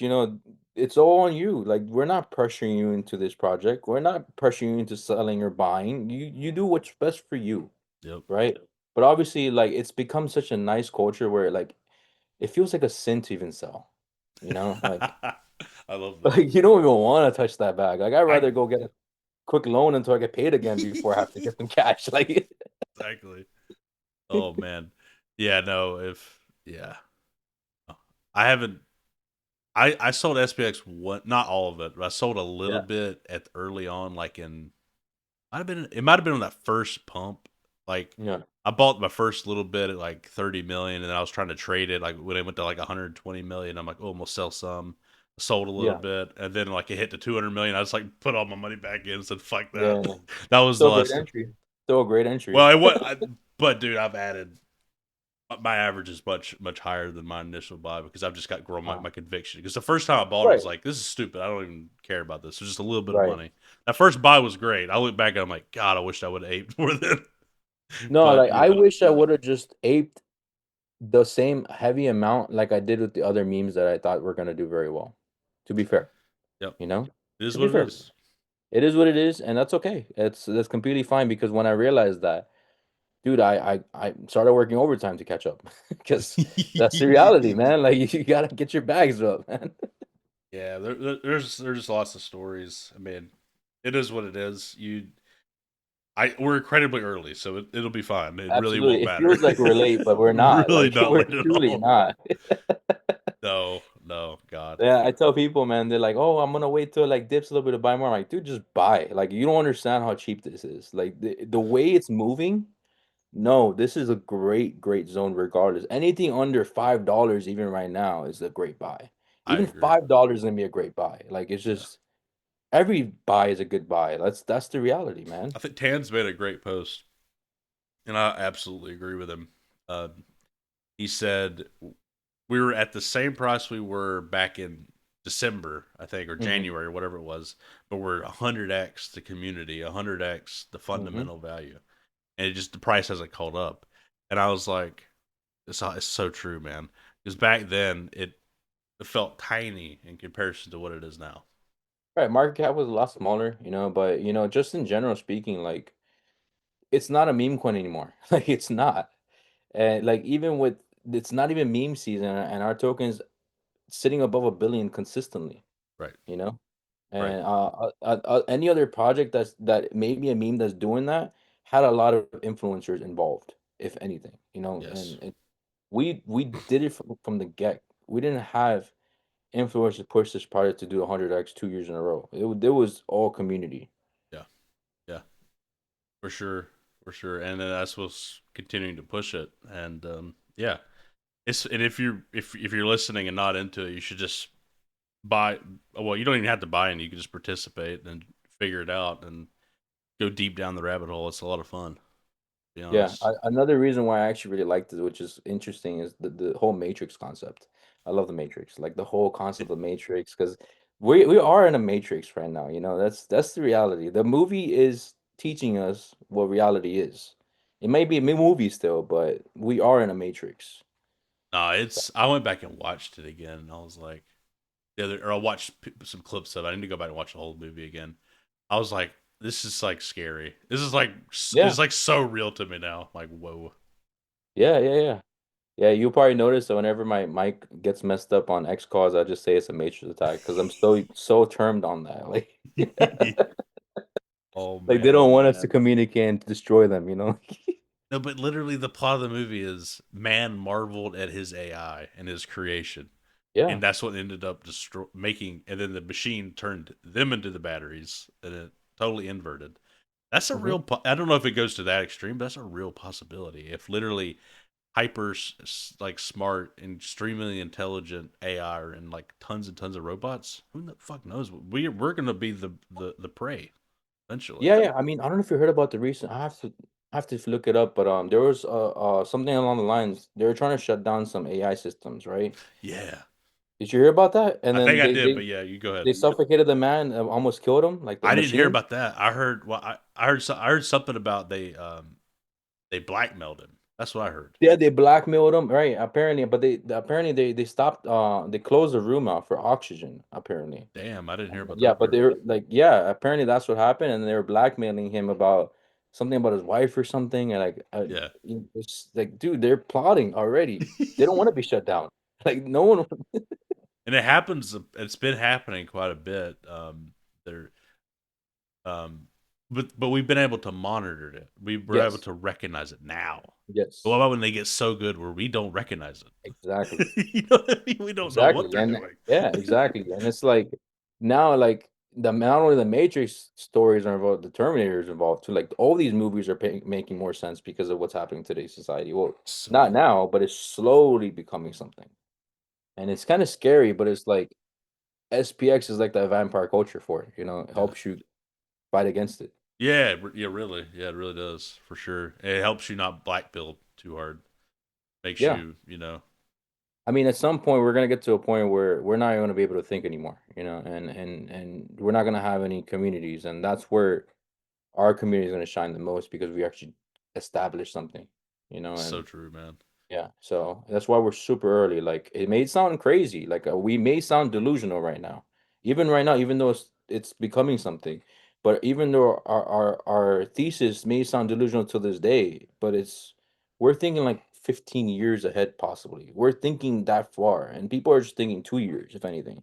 it's all on you. Like we're not pressuring you into this project. We're not pressuring you into selling or buying. You do what's best for you, Yep. right? But obviously, like it's become such a nice culture where like it feels like a sin to even sell. Like I love that. like you don't even want to touch that bag. Like I'd I rather go get a quick loan until I get paid again before I have to get some cash. Like exactly. Oh man. Yeah. No. If yeah, I haven't I sold SPX one, not all of it, but I sold a little yeah, bit at early on, like in might have been on that first pump. Like yeah, I bought my first little bit at like 30 million, and then I was trying to trade it like when it went to like 120 million. I'm like, oh, I'm gonna sell some. Sold a little yeah, bit, and then like it hit to 200 million. I just like put all my money back in and said, fuck that. yeah. that was the Still a great last. entry. Still a great entry. Well, but dude, I've added my average is much higher than my initial buy because I've just got grown Uh, my conviction. Because the first time I bought it, I right, was like, "This is stupid. I don't even care about this. It's just a little bit of right. money." That first buy was great. I look back and I'm like, "God, I wish I would have aped more then." No, But like you I know, wish I would have just aped the same heavy amount like I did with the other memes that I thought were gonna do very well. To be fair, yep, you know? it is To be what it fair. is. It is what it is, and that's okay. That's completely fine because when I realized that dude, I started working overtime to catch up because that's the reality, man. Like you gotta get your bags up, man. Yeah, there's lots of stories. I mean, it is what it is. We're incredibly early, so it'll be fine. It really Absolutely. won't It matter. feels like we're late, but we're not. Really Like not we're late at truly all. not. No, no, God. Yeah, I tell people, man, they're like, "Oh, I'm gonna wait till it like dips a little bit to buy more." I'm like, dude, just buy. Like, you don't understand how cheap this is. Like the way it's moving. No, this is a great, great zone regardless. Anything under $5, even right now, is a great buy. I Even agree. $5 is gonna be a great buy. Like it's Yeah, just every buy is a good buy. That's the reality, man. I think Tan's made a great post, and I absolutely agree with him. He said we were at the same price we were back in December, I think, or Hmm. January, or whatever it was, but we're 100x the community, 100x the Hmm. fundamental value, and it just the price hasn't caught up. And I was like, it's so true, man. Because back then it felt tiny in comparison to what it is now. Right, market cap was a lot smaller, but just in general speaking, like it's not a meme coin anymore. Like it's not. And like even with it's not even meme season and our tokens sitting above 1 billion consistently, Right, you know? right. And any other project that maybe a meme that's doing that had a lot of influencers involved, if anything, Yes. and we did it from the get. We didn't have influencers push this project to do 100x 2 years in a row. It was all community. Yeah, yeah, for sure, for sure. And then that's what's continuing to push it. And yeah, and if you're listening and not into it, you should just buy. Well, you don't even have to buy any. You can just participate and figure it out and go deep down the rabbit hole. It's a lot of fun. To be Yeah, honest. another reason why I actually really liked it, which is interesting, is the whole Matrix concept. I love the Matrix, like the whole concept of Matrix, because we are in a Matrix right now. That's the reality. The movie is teaching us what reality is. It may be a movie still, but we are in a Matrix. No, it's. I went back and watched it again, and I was like, or I watched some clips of it. I need to go back and watch the whole movie again. I was like, this is like scary. This is like Yeah, it's like so real to me now. I'm like, whoa. yeah, yeah, yeah. Yeah, you probably noticed that whenever my mic gets messed up on X calls, I just say it's a Matrix attack because I'm so termed on that. Like, Oh like they man. don't want us to communicate and destroy them. No, but literally the plot of the movie is man marveled at his AI and his creation, Yeah. and that's what ended up making. And then the machine turned them into the batteries, and it totally inverted. That's a Hmm. real. I don't know if it goes to that extreme, but that's a real possibility. If literally hyper like smart and extremely intelligent AI are in like tons and tons of robots, who the fuck knows? We're gonna be the prey eventually. Yeah, yeah. I mean, I don't know if you heard about the recent. I have to look it up, but there was something along the lines. They were trying to shut down some AI systems, right? Yeah, Did you hear about that? And I then think I they did, they but yeah, you go ahead. they suffocated the man, almost killed him, like the I didn't hear machine. about that. I heard well, I heard I heard something about they blackmailed him. That's what I heard. Yeah, they blackmailed him, right? Apparently, but they stopped. They closed the room out for oxygen. Apparently. Damn, I didn't hear about Yeah, that but part. they were like, yeah, apparently that's what happened, and they were blackmailing him about something about his wife or something, and like, Yeah, it's like, dude, they're plotting already. They don't want to be shut down. Like, no one. and it happens. It's been happening quite a bit. There, um, but we've been able to monitor it. We were able Yes, to recognize it now. But what yes, about when they get so good where we don't recognize exactly, it? You know what I mean? We don't know what exactly, they're and doing. yeah, exactly, and it's like now, like the not only the Matrix stories are involved, the Terminator is involved too. Like all these movies are making more sense because of what's happening in today's society. Well, So not now, but it's slowly becoming something. And it's kind of scary, but it's like SPX is like the vampire culture for it, it yeah, helps you fight against it. yeah, yeah. Really, yeah, it really does for sure. It helps you not black build too hard. Makes Yeah. you, I mean, at some point we're gonna get to a point where we're not gonna be able to think anymore, and we're not gonna have any communities, and that's where our community is gonna shine the most because we actually established something, so and true, man. yeah, so that's why we're super early. Like it may sound crazy, like we may sound delusional right now, even right now, even though it's becoming something. But even though our thesis may sound delusional to this day, but we're thinking like 15 years ahead possibly. We're thinking that far, and people are just thinking 2 years, if anything.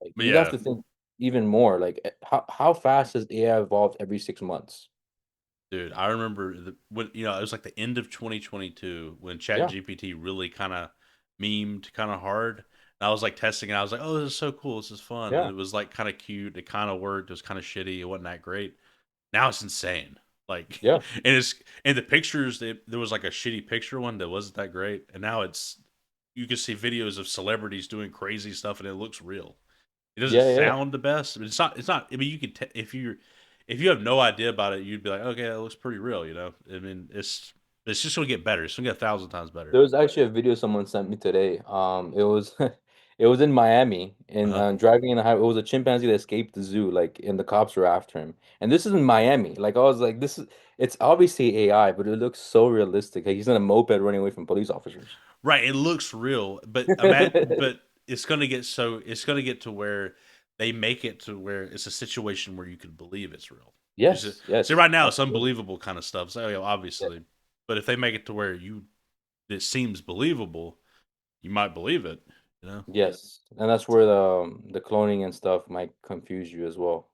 Like But you have yeah, to think even more. Like how fast has AI evolved every 6 months? dude, I remember when it was like the end of 2022 when Yeah, ChatGPT really kind of memed kind of hard. And I was like testing it. I was like, "Oh, this is so cool. This is fun." And yeah, it was like kind of cute. It kind of worked. It was kind of shitty. It wasn't that great. Now it's insane. Like, yeah, and it's and the pictures. There was like a shitty picture one that wasn't that great, and now it's you can see videos of celebrities doing crazy stuff, and it looks real. It doesn't yeah, yeah. sound the best. But it's not. It's not. I mean, you could if you have no idea about it, you'd be like, okay, that looks pretty real. I mean, it's just gonna get better. It's gonna get 1,000 times better. There was actually a video someone sent me today. It was it was in Miami and Uh-huh. driving in the highway. It was a chimpanzee that escaped the zoo, like, and the cops were after him. And this is in Miami. Like I was like, this is it's obviously AI, but it looks so realistic. Like he's in a moped running away from police officers. Right. It looks real, but it's gonna get to where they make it to where it's a situation where you can believe it's real. Yes, See, yes, right now it's absolutely. unbelievable kind of stuff. So, Yeah. obviously, but if they make it to where it seems believable, you might believe it. You know. Yes, and that's where the cloning and stuff might confuse you as well.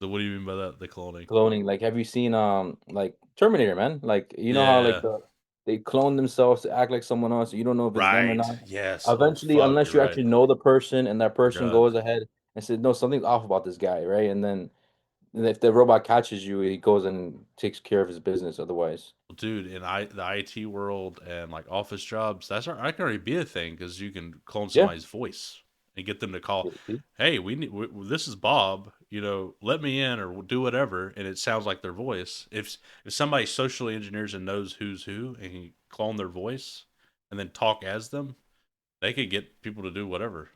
So what do you mean by that? The cloning? Cloning, like, have you seen like Terminator, man? Like, you know how like Yeah. they clone themselves to act like someone else, you don't know if it's them or Right. not. Yes. Oh Eventually, fuck. unless You're you right. actually know the person and that person Forgot. goes ahead and says, no, something's off about this guy, right? And then if the robot catches you, he goes and takes care of his business otherwise. Well, dude, in the IT world and like office jobs, that can already be a thing because you can clone Yeah. somebody's voice and get them to call. See? Hey, this is Bob. Let me in or do whatever, and it sounds like their voice. If somebody socially engineers and knows who's who and can clone their voice and then talk as them, they could get people to do whatever.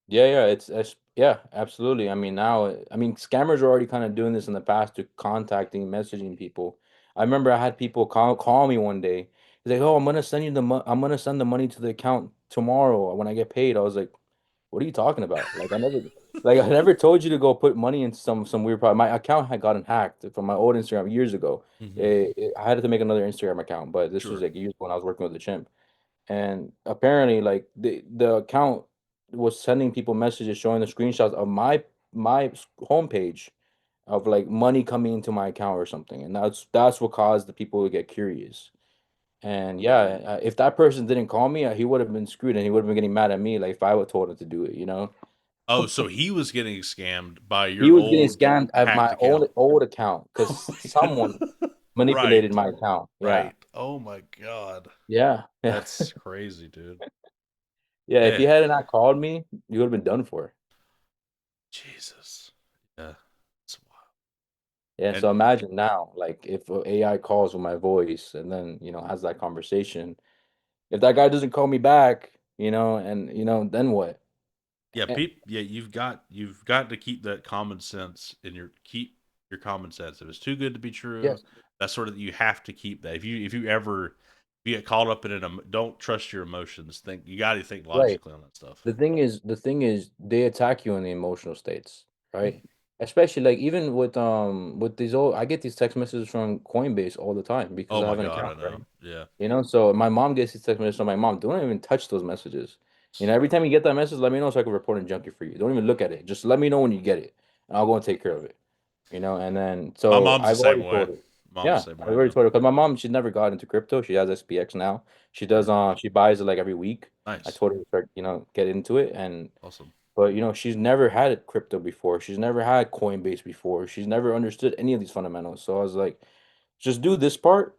Yeah, yeah, it's yeah, absolutely. I mean, now, I mean, scammers are already kind of doing this in the past to contacting, messaging people. I remember I had people call me one day. He's like, "Oh, I'm gonna send the money to the account tomorrow when I get paid." I was like, "What are you talking about? I never told you to go put money into some weird problem. My account had gotten hacked from my old Instagram years ago. Hmm. I had to make another Instagram account, but this was Sure. like years when I was working with the chimp. And apparently, like the account was sending people messages showing the screenshots of my homepage of like money coming into my account or something, and that's what caused the people to get curious. And yeah, if that person didn't call me, he would have been screwed, and he would have been getting mad at me, like if I would told him to do it, you know. Oh, so he was getting scammed by He your was getting old scammed at hacked my own account. old account Oh because my someone god. manipulated Right. my account. Yeah, Right. Oh my god. yeah, yeah, That's crazy, dude. yeah. If he Yeah. had not called me, you would have been done for. Jesus. Yeah. It's wild. Yeah, And so imagine now, like if a AI calls with my voice and then, has that conversation. If that guy doesn't call me back, and then what? Eh, you've got to keep that common sense in your common sense. If it's too good to be true, yes, that's sort of you have to keep that. If you get caught up in it, don't trust your emotions. You got to think right. logically on that stuff. The thing is, they attack you in the emotional states, right? Especially like even with these old, I get these text messages from Coinbase all the time because Oh I my have an god, I account, know. right? Yeah. So my mom gets these text messages from my mom. Don't even touch those messages. Every time you get that message, let me know so I can report and junk it for you. Don't even look at it. Just let me know when you get it, and I'll go and take care of it. And then My so mom's the I've same already way. told her. Mom's Yeah, the same I've way. I already know. told her because my mom, she's never got into crypto. She has SPX now. She does Right. she buys it like every week. I Nice. told her to start, get into it. And Awesome. but she's never had crypto before. She's never had Coinbase before. She's never understood any of these fundamentals. So I was like, just do this part,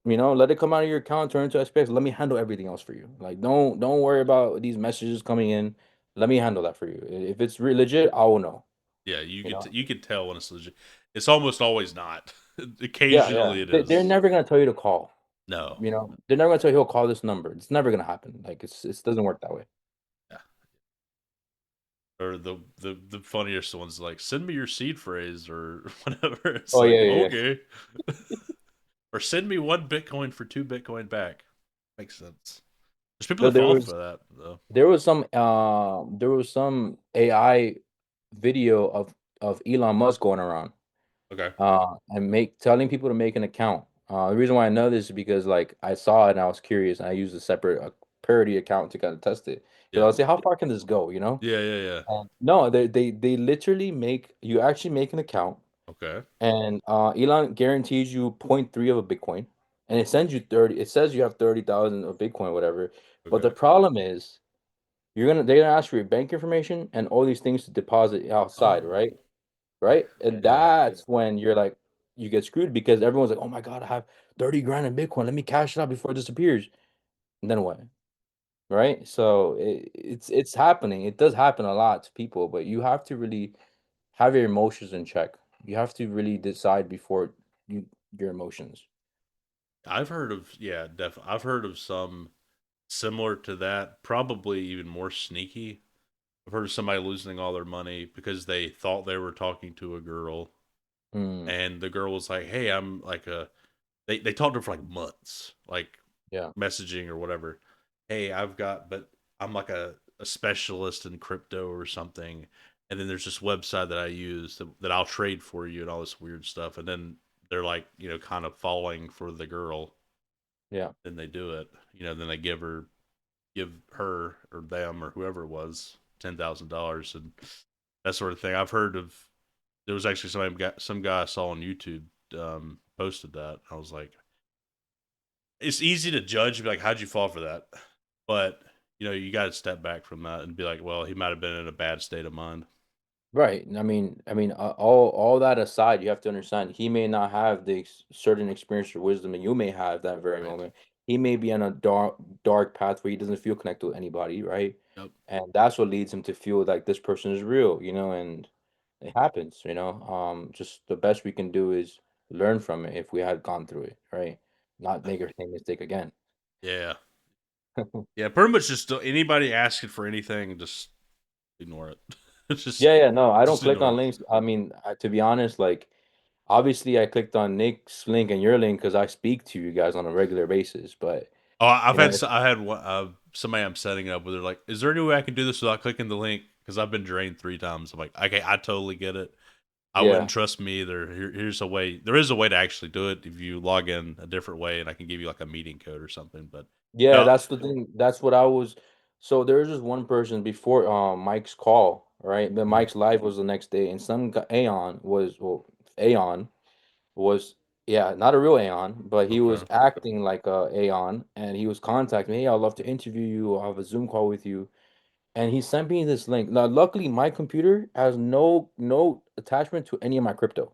let it come out of your account, turn into SPX. Let me handle everything else for you. Like don't worry about these messages coming in. Let me handle that for you. If it's legit, I will know. Yeah, You know. you could tell when it's legit. It's almost always not. Yeah, yeah. Occasionally it They're is. never gonna tell you to call. No. They're never gonna tell you he'll call this number. It's never gonna happen. Like it doesn't work that way. Yeah. Or the funniest ones like send me your seed phrase or whatever. It's Oh yeah, like yeah, yeah. okay, or send me 1 Bitcoin for 2 Bitcoin back. Makes sense. There's people No, that fall for that though. there was some AI video of of Elon Musk going around, Okay. and make telling people to make an account. The reason why I know this is because like I saw it and I was curious and I used a separate parody account to kind of test it because I Yeah. was say how far can this go, you know? Yeah. Yeah. Yeah. No, they literally make you actually make an account Okay. and Elon guarantees you zero point 0.3 of a Bitcoin and it sends you 30. It says you have 30,000 of Bitcoin, whatever. But the Okay. problem is they're gonna ask for your bank information and all these things to deposit outside, Oh. right? Right? And Yeah. that's when you're like you get screwed because everyone's like, oh my God, I have 30 grand in Bitcoin. Let me cash it out before it disappears. And then what? Right? So it's happening. It does happen a lot to people, but you have to really have your emotions in check. You have to really decide before you your emotions. I've heard of yeah, definitely. I've heard of some similar to that, probably even more sneaky. I've heard of somebody losing all their money because they thought they were talking to a girl, Mm, and the girl was like, "Hey, I'm like a." They talked to her for like months, like yeah, messaging or whatever. Hey, I've got, but I'm like a specialist in crypto or something. And then there's this website that I use that I'll trade for you and all this weird stuff. And then they're like, kind of falling for the girl. yeah. Then they do it. Then they give her or them or whoever it was $10,000 and that sort of thing. I've heard of. There was actually some guy I saw on YouTube posted that. I was like, it's easy to judge, be like, how'd you fall for that? But you got to step back from that and be like, well, he might have been in a bad state of mind. Right. All that aside, you have to understand he may not have the certain experience or wisdom that you may have that very Right. moment. He may be on a dark path where he doesn't feel connected with anybody, right? Yep. And that's what leads him to feel like this person is real, and it happens, Just the best we can do is learn from it if we had gone through it, right? Not make our same mistake again. Yeah. Yeah. Pretty much just anybody asking for anything, just ignore it. just Yeah, yeah, no, I don't just click ignore on it. links. To be honest, like obviously I clicked on Nick's link and your link because I speak to you guys on a regular basis, but Oh, you know, I had one, somebody I'm setting up with. They're like, "Is there any way I can do this without clicking the link?" Because I've been drained 3 times. I'm like, "Okay, I totally get it. I yeah. wouldn't trust me either. Here's a way. There is a way to actually do it if you log in a different way, and I can give you like a meeting code or something." But Yeah, no, that's the thing. That's what I was. So there was just one person before Mike's call, right? But mhm, Mike's live was the next day, and some guy, Aeon was yeah, not a real Aeon, but he was okay, acting like a Aeon, and he was contacting me. Hey, I'd love to interview you. I'll have a Zoom call with you, and he sent me this link. Now, luckily, my computer has no attachment to any of my crypto.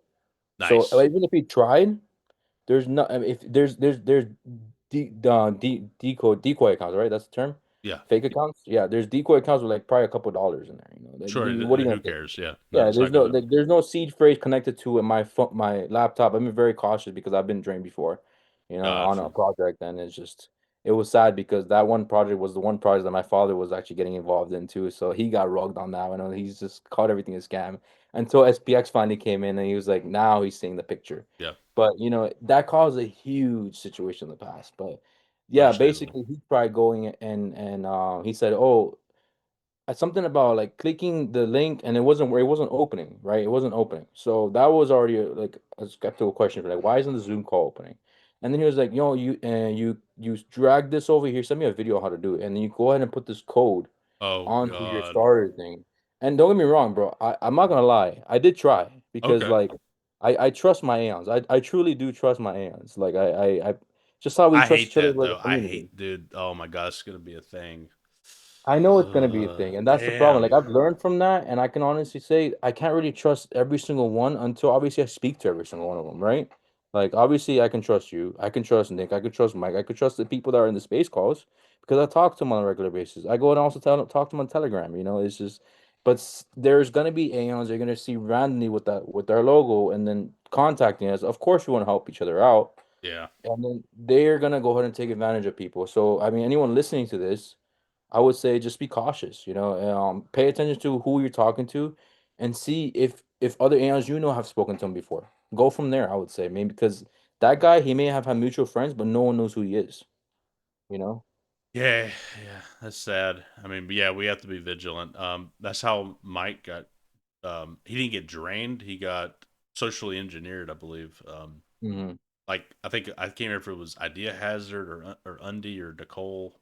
So nice. even if he tried. There's no I mean, if there's decoy accounts, right? That's the term. Yeah, Fake accounts. Yeah, there's decoy accounts with like probably a couple dollars in there. sure. What are you Who gonna do? cares? Yeah, no, Yeah, it's not gonna. there's no seed phrase connected to it. My phone, my laptop. I'm very cautious because I've been drained before, on a Gotcha. project, and it was sad because that one project was the one project that my father was actually getting involved in too. So he got rugged on that one, and he's just caught everything a scam until SPX finally came in, and he was like, now he's seeing the picture. Yeah, But that caused a huge situation in the past. But yeah, understandable. basically he tried going and he said, oh, something about like clicking the link and it wasn't opening, right? It wasn't opening. So that was already like a skeptical question for like why isn't the Zoom call opening? And then he was like, you drag this over here, send me a video on how to do it, and then you go ahead and put this code Oh onto your God. starter thing. And don't get me wrong, bro. I'm not gonna lie. I did try because Okay. like I trust my Aeons. I truly do trust my Aeons. Like I just how we I trust hate each other that as a though. I community. hate, dude. Oh my God, it's gonna be a thing. I know it's gonna be a thing, and that's the problem. Like Damn. I've learned from that, and I can honestly say I can't really trust every single one until obviously I speak to every single one of them, right? Like obviously I can trust you, I can trust Nick, I can trust Mike, I can trust the people that are in the space calls because I talk to them on a regular basis. I go and also talk to them on Telegram. It's just, but there's gonna be Aeons you're gonna see randomly with their logo and then contacting us. Of course, we want to help each other out, Yeah. and then they're gonna go ahead and take advantage of people. So I mean, anyone listening to this. I would say just be cautious, pay attention to who you're talking to and see if other aliens have spoken to him before. Go from there, I would say. Maybe because that guy, he may have had mutual friends, but no one knows who he is, you know? Yeah, yeah, that's sad. I mean, but yeah, we have to be vigilant. That's how Mike got. he didn't get drained. He got socially engineered, I believe. Hmm. Like I think I can't remember if it was Idea Hazard or Undy or Nicole,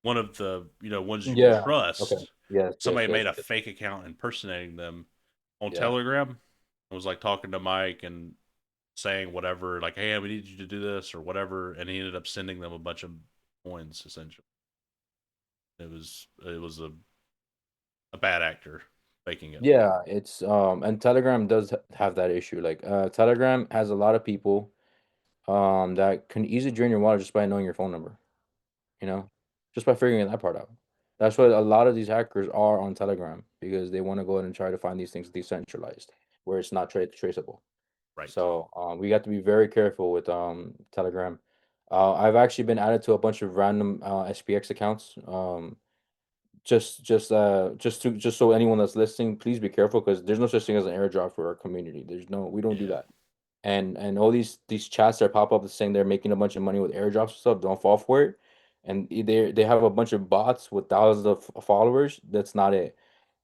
one of the ones you can Yeah. Okay. trust. Yes. Yes. Somebody Yes. made a Yes. fake account impersonating them on Yeah. Telegram. And was like talking to Mike and saying whatever, like, "Hey, we need you to do this" or whatever, and he ended up sending them a bunch of coins. Essentially, it was a bad actor faking it. Yeah. It's and Telegram does have that issue. Like Telegram has a lot of people that can easily drain your wallet just by knowing your phone number. You know, just by figuring that part out. That's what a lot of these hackers are on Telegram because they want to go ahead and try to find these things decentralized, where it's not traceable. Right. So we got to be very careful with Telegram. I've actually been added to a bunch of random SPX accounts. Just so anyone that's listening, please be careful because there's no such thing as an airdrop for our community. We don't do Yeah. that. And all these chats that pop up saying they're making a bunch of money with airdrops and stuff, don't fall for it. And they have a bunch of bots with thousands of followers. That's not it.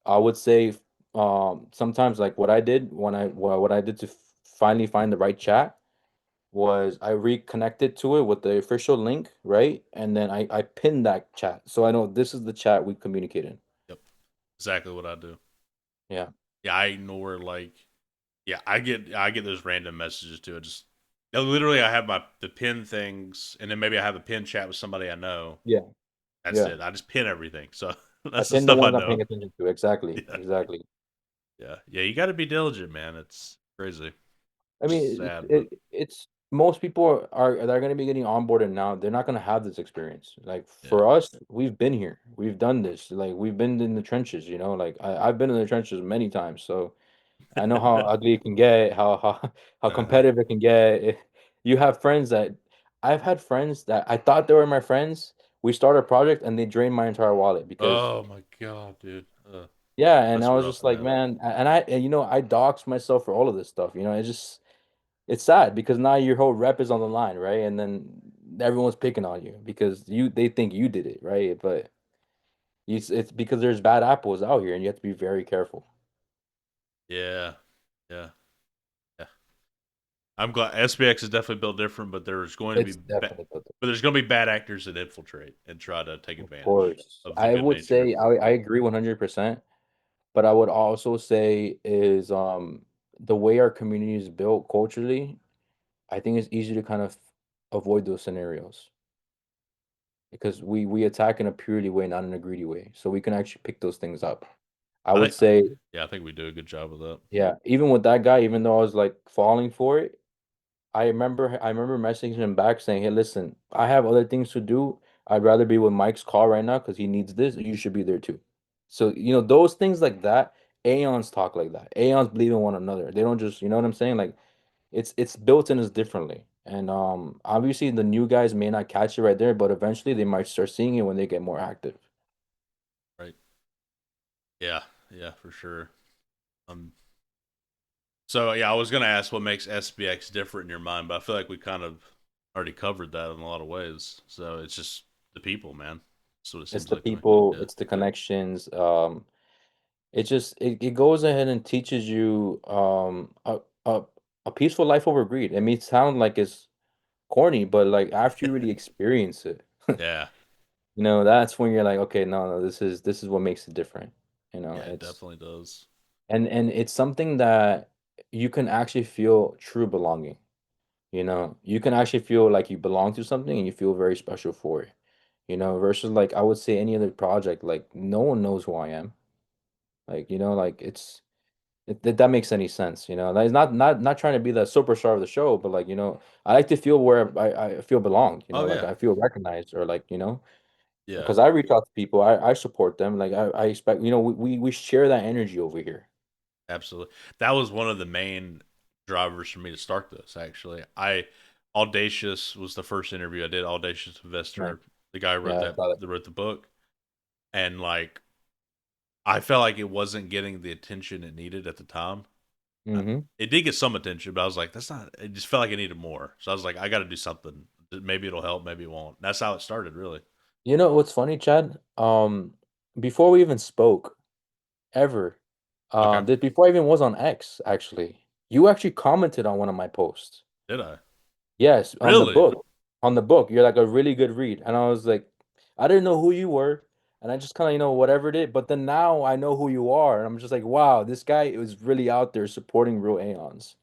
I would say sometimes like what I did to finally find the right chat was I reconnected to it with the official link, right? And then I pinned that chat. So I know this is the chat we communicated. Yep. Exactly what I do. Yeah. Yeah, I ignore like yeah, I get those random messages too. Just literally, I have the pin things, and then maybe I have a pin chat with somebody I know. Yeah. That's Yeah. it. I just pin everything. So I that's the pinned the stuff I ones I'm know. paying attention to. Exactly. Yeah, Exactly. yeah, yeah. You got to be diligent, man. It's crazy. I It's mean, sad, but it's most people are they're going to be getting onboarded now. They're not going to have this experience. Like yeah, for us, we've been here, we've done this. Like we've been in the trenches. You know, like I've been in the trenches many times, so I know how ugly it can get, how uh-huh. competitive it can get. You have friends that I've had friends that I thought they were my friends. We started a project and they drained my entire wallet because Oh my god, dude. yeah, and I That's was rough, just like, man. man, and you know, I doxed myself for all of this stuff. You know, it's sad because now your whole rep is on the line, right? And then everyone's picking on you because they think you did it, right? But it's because there's bad apples out here, and you have to be very careful. Yeah, yeah, yeah. I'm glad SPX is definitely built different, but there's going to be It's definitely built. but there's going to be bad actors that infiltrate and try to take Of advantage course, of the I good would nature. say I agree 100%, but I would also say is the way our community is built culturally, I think it's easy to kind of avoid those scenarios because we attack in a purely way, not in a greedy way. So we can actually pick those things up. I I would think, say, yeah, I think we do a good job of that. yeah, even with that guy, even though I was like falling for it, I remember messaging him back saying, "Hey, listen, I have other things to do. I'd rather be with Mike's call right now because he needs this. You should be there too." So, those things like that, Aeons talk like that. Aeons believe in one another. They don't just, you know what I'm saying? Like it's built in as differently. And obviously the new guys may not catch it right there, but eventually they might start seeing it when they get more active. Right. Yeah, yeah, for sure. Um, so yeah, I was gonna ask what makes SBX different in your mind, but I feel like we kind of already covered that in a lot of ways. So it's just the people, man. That's what it It's seems the like to me. people, Yeah, it's the connections. It goes ahead and teaches you a peaceful life over greed. It may sound like it's corny, but like after you really experience it, yeah, that's when you're like, okay, no, no, this is what makes it different. yeah. It It's definitely does. and it's something that you can actually feel true belonging. You can actually feel like you belong to something and you feel very special for it. Versus like I would say any other project, like no one knows who I am. Like, like that makes any sense. Like, it's not trying to be the superstar of the show, but like, I like to feel where I feel belonged, Oh like yeah, I feel recognized or like, yeah. because I reach out to people, I support them. Like I expect, we share that energy over here. Absolutely. That was one of the main drivers for me to start this, actually. Audacious was the first interview I did, Audacious Right. Investor, the guy who wrote Yeah, I saw that. that wrote the book. And like I felt like it wasn't getting the attention it needed at the time. Hmm. It did get some attention, but I was like, that's not it just felt like it needed more. So I was like, I gotta do something. Maybe it'll help, maybe it won't. That's how it started, really. You know what's funny, Chad? Before we even spoke, ever. Okay. This before I even was on X, actually. You actually commented on one of my posts. Did I? Yes, on the Really? book. On the book. You're like a really good read. And I was like, I didn't know who you were. And I just kind of, whatever it is. But then now I know who you are. And I'm just like, wow, this guy was really out there supporting real Aeons.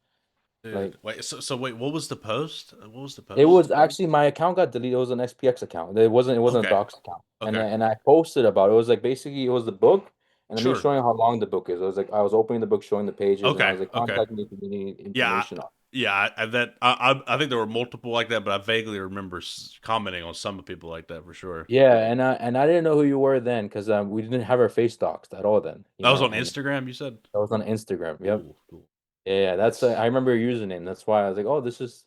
Like, Dude, wait. So wait. What was the post? What was the it post? was actually my account got deleted. It was an SPX account. It wasn't a Okay. docs account. And Okay. and I posted about it. It was like basically it was the book and then me Sure. showing how long the book is. It was like I was opening the book, showing the pages, and I Okay. was like, Okay. contact me if you need any Yeah. information on. Yeah. I think there were multiple like that, but I vaguely remember commenting on some people like that for sure. Yeah, and I didn't know who you were then because we didn't have our face docs at all then, That was on and Instagram. You said. that was on Instagram. Yep. Cool. Cool. Yeah, yeah, that's Nice. I remember your username. That's why I was like, oh, this is,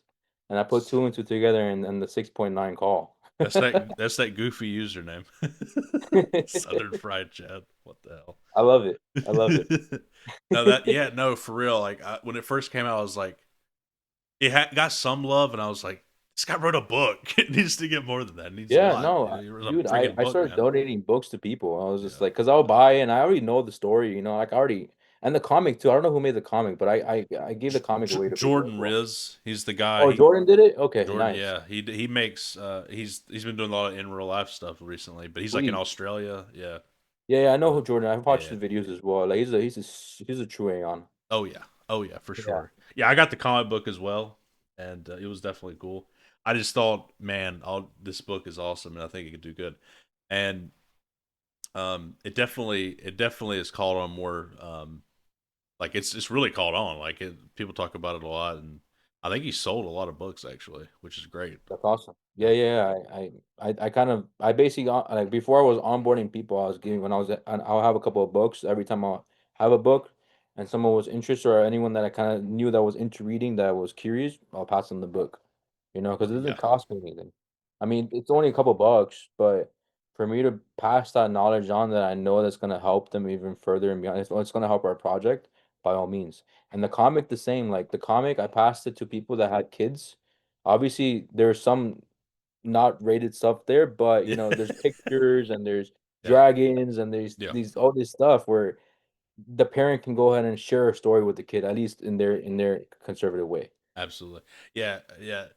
and I put two and two together and the 6.9 call. That's that goofy username. Southern Fried Chad. What the hell? I love it. I love it. No, that yeah, no, for real. Like when it first came out, I was like, got some love, and I was like, this guy wrote a book. It needs to get more than that. It needs a Yeah, lot. no, He wrote a dude, I, freaking I book, started man. donating books to people. I was just Yeah. like, because I'll buy it and I already know the story, like I already, and the comic too. I don't know who made the comic, but I gave the comic away to people as Jordan well. Riz, he's the guy. Oh, He Jordan did it? Okay, Jordan, nice. yeah, he makes he's been doing a lot of in real life stuff recently, but he's like in Sweet. Australia, yeah. Yeah, yeah, I know Uh, who Jordan. I've watched yeah. his videos as well. Like he's a true Aeon. Oh yeah. Oh yeah, for Yeah, sure. Yeah, I got the comic book as well, and it was definitely cool. I just thought, man, this book is awesome, and I think it could do good. And it definitely is called on more. Like it's really caught on. Like people talk about it a lot, and I think he sold a lot of books actually, which is great. that's awesome. Yeah, Yeah. yeah, yeah. I kind of I basically like before I was onboarding people, I was giving when I was I'll have a couple of books every time I have a book, and someone was interested or anyone that I kind of knew that was into reading that was curious, I'll pass them the book. Because it doesn't Yeah. cost me anything. I mean, it's only a couple bucks, but for me to pass that knowledge on that I know that's gonna help them even further and beyond, it's gonna help our project by all means. And the comic the same. Like the comic, I passed it to people that had kids. Obviously, there's some not rated stuff there, but Yeah. there's pictures and there's Yeah. dragons and there's Yeah. these all this stuff where the parent can go ahead and share a story with the kid, at least in their conservative way. Absolutely. Yeah. Yeah.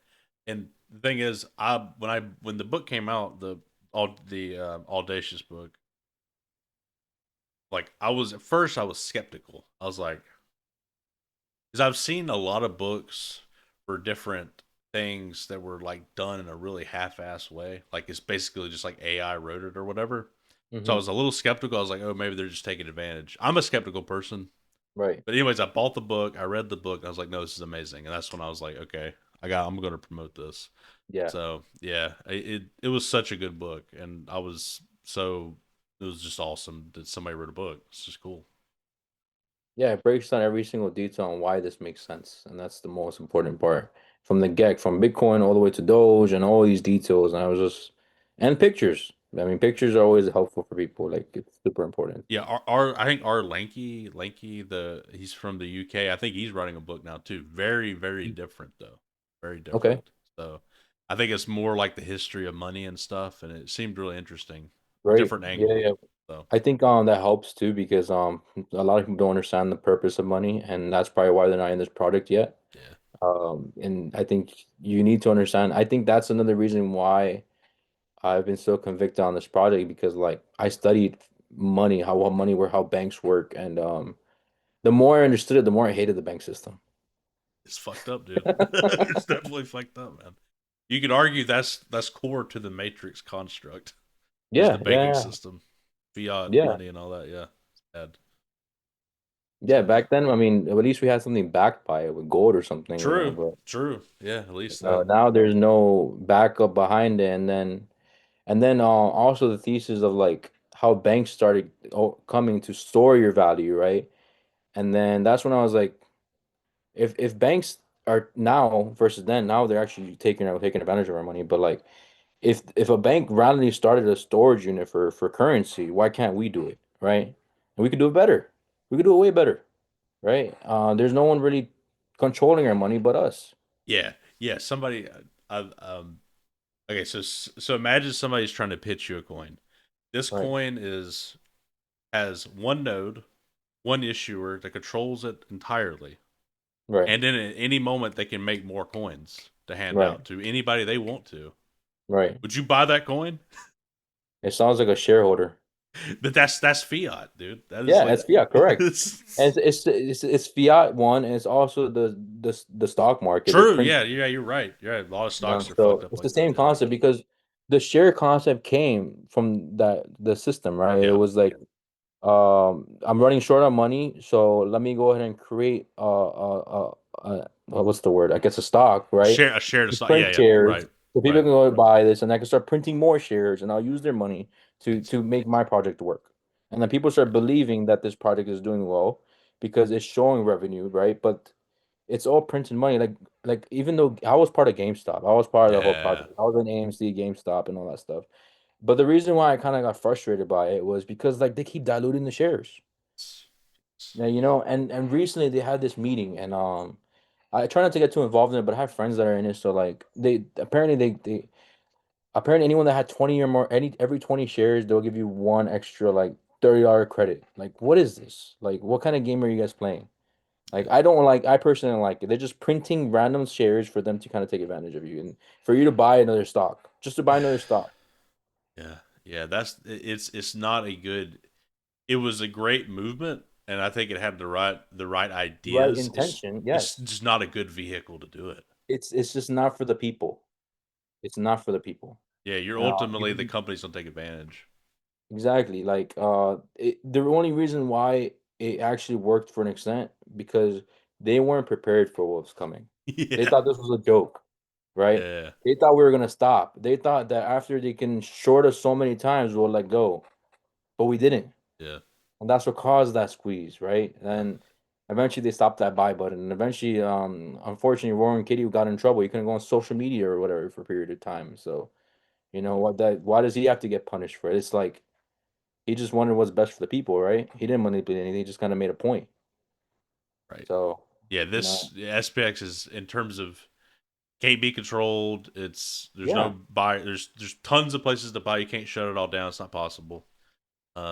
And the thing is, when the book came out, the audacious book, like I was at first I was skeptical. I was like, because I've seen a lot of books for different things that were like done in a really half-assed way. Like it's basically just like AI wrote it or whatever. So I Hmm. was a little skeptical. I was like, oh, maybe they're just taking advantage. I'm a skeptical person. Right. But anyways, I bought the book, I read the book, and I was like, no, this is amazing. And that's when I was like, okay, I'm gonna promote this. Yeah. So yeah, it was such a good book, and it was just awesome that somebody wrote a book. It's just cool. Yeah, it breaks down every single detail on why this makes sense, and that's the most important part. From the get, from Bitcoin all the way to Doge, and all these details, and I was just, and pictures. I mean, pictures are always helpful for people. Like it's super important. Yeah, our I think our Lanky, he's from the UK. I think he's writing a book now too. Very, very different though. Very Okay. different. So I think it's more like the history of money and stuff, and it seemed really interesting. Great. Different Yeah, angle. yeah. So I think that helps too because a lot of people don't understand the purpose of money, and that's probably why they're not in this product yet. yeah. And I think you need to understand. I think that's another reason why I've been so convicted on this project because like I studied money, how money work, how banks work, and the more I understood it, the more I hated the bank system. It's fucked up, dude. It's definitely fucked up, man. You could argue that's core to the matrix construct is the Yeah, banking yeah, system, fiat yeah, money and all that. Yeah. It's bad. It's yeah. bad. Back then, I mean, at least we had something backed by it with gold or something, True. But True. Yeah, at least that. now there's no backup behind it, and then also the thesis of like how banks started coming to store your value, right? And then that's when I was like, if banks are now versus then, now they're actually taking advantage of our money. But like, if a bank randomly started a storage unit for currency, why can't we do it, right? And we could do it better. We could do it way better, right? There's no one really controlling our money but us, Yeah. Yeah. Somebody. Okay. So imagine somebody's trying to pitch you a coin. This right? coin has one node, one issuer that controls it entirely, Right. and then at any moment they can make more coins to hand Right. out to anybody they want to. Right. Would you buy that coin? It sounds like a shareholder. But that's fiat, dude. That is Yeah, like it's fiat, correct. And it's, it's fiat one, and it's also the stock market. They true. print, Yeah, yeah, you're right. You're right. A lot of you know, stocks are fucked so up it's the like that. same Yeah, concept because the share concept came from the system, right? It yeah. was like, I'm running short on money, so let me go ahead and create what's the word? I guess a stock, right? A share to To stock. Yeah, print yeah. shares, Right, so people right. can go buy this, and I can start printing more shares, and I'll use their money to make my project work. And then people start believing that this project is doing well because it's showing revenue, right? But it's all printed money. Like even though I was part of GameStop, I was part of the whole Yeah. project. I was in AMC, GameStop, and all that stuff. But the reason why I kind of got frustrated by it was because like they keep diluting the shares. Yeah, and recently they had this meeting, and I try not to get too involved in it, but I have friends that are in it, so like they apparently anyone that had 20 or more, every 20 shares, they'll give you one extra like $30 credit. Like, what is this? Like, what kind of game are you guys playing? Like, Yeah, I personally don't like it. They're just printing random shares for them to kind of take advantage of you and for you to buy another stock, just to buy another stock. yeah, yeah. It's not a good. It was a great movement, and I think it had the right Right ideas. intention, It's yes. just not a good vehicle to do it. It's just not for the people. It's not for the people. Yeah, you're You ultimately the can companies don't take advantage. exactly like the only reason why it actually worked for an extent because they weren't prepared for what was coming. They Yeah, thought this was a joke, right? yeah, They thought we were gonna stop. They thought that after they can short us so many times, we'll let go, but we didn't, yeah, and that's what caused that squeeze, right? yeah. And eventually they stopped that buy button, and eventually, unfortunately, Warren Kitty got in trouble. He couldn't go on social media or whatever for a period of time. So you know what that? Why does he have to get punished for it? It's like he just wanted what's best for the people, right? He didn't manipulate anything. He just kind of made a point. Right. So, Yeah, you know, this SPX is in terms of can't be controlled. There's no yeah. buy. There's tons of places to buy. You can't shut it all down. It's not possible.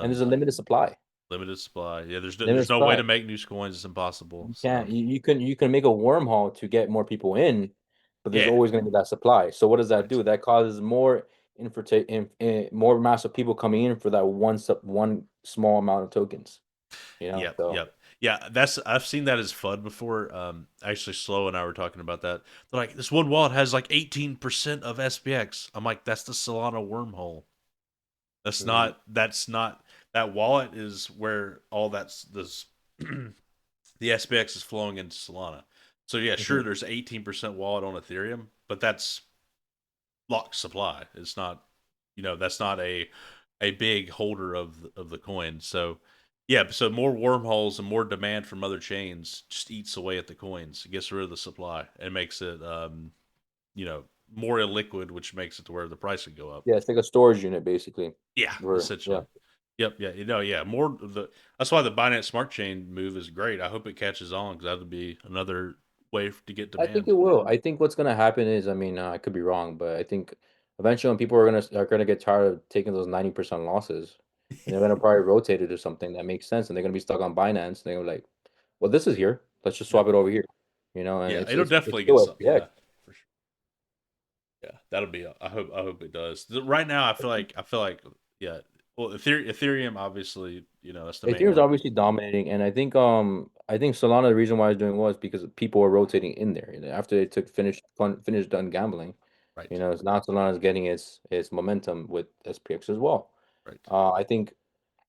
And there's Um, a limited supply. limited supply. Yeah, Limited there's no way supply. to make new coins. It's impossible. You So can't. You can make a wormhole to get more people in, but there's yeah, always going to be that supply. So what does that right. do? That causes more mass of people coming in for that one small amount of tokens. You know. Yep, So yep. Yeah, that's I've seen that as FUD before. Actually, Slow and I were talking about that. They're like, this one wallet has like 18% of SPX. I'm like, that's the Solana wormhole. That's mhm, not. That's not. That wallet is where all that's this. The SPX is flowing into Solana. So yeah, sure, mhm. there's 18% wallet on Ethereum, but that's locked supply. It's not, that's not a big holder of the coin. So yeah, so more wormholes and more demand from other chains just eats away at the coins. It gets rid of the supply and makes it you know, more illiquid, which makes it to where the price could go up. Yeah, it's like a storage unit basically. Yeah, Yeah. essentially. Yep, yeah, yeah. More of the that's why the Binance Smart Chain move is great. I hope it catches on because that would be another way to get I think demand. it will. I think what's gonna happen is, I mean, I could be wrong, but I think eventually when people are gonna get tired of taking those 90% losses, and they're gonna probably rotate it to something that makes sense, and they're gonna be stuck on Binance, and they're like, well, this is here. Let's just Yeah, swap it over here, and yeah, it's it'll it's it's definitely get still some. Yeah, SPX. for sure. Yeah, that'll be. I hope it does. Right now, I feel like yeah. Well, Ethereum obviously, that's the main Ethereum's one. obviously dominating, and I think Solana the reason why it's doing well is because people are rotating in there. After they took finished done gambling, Right, it's now Solana's getting its momentum with SPX as well. right. I think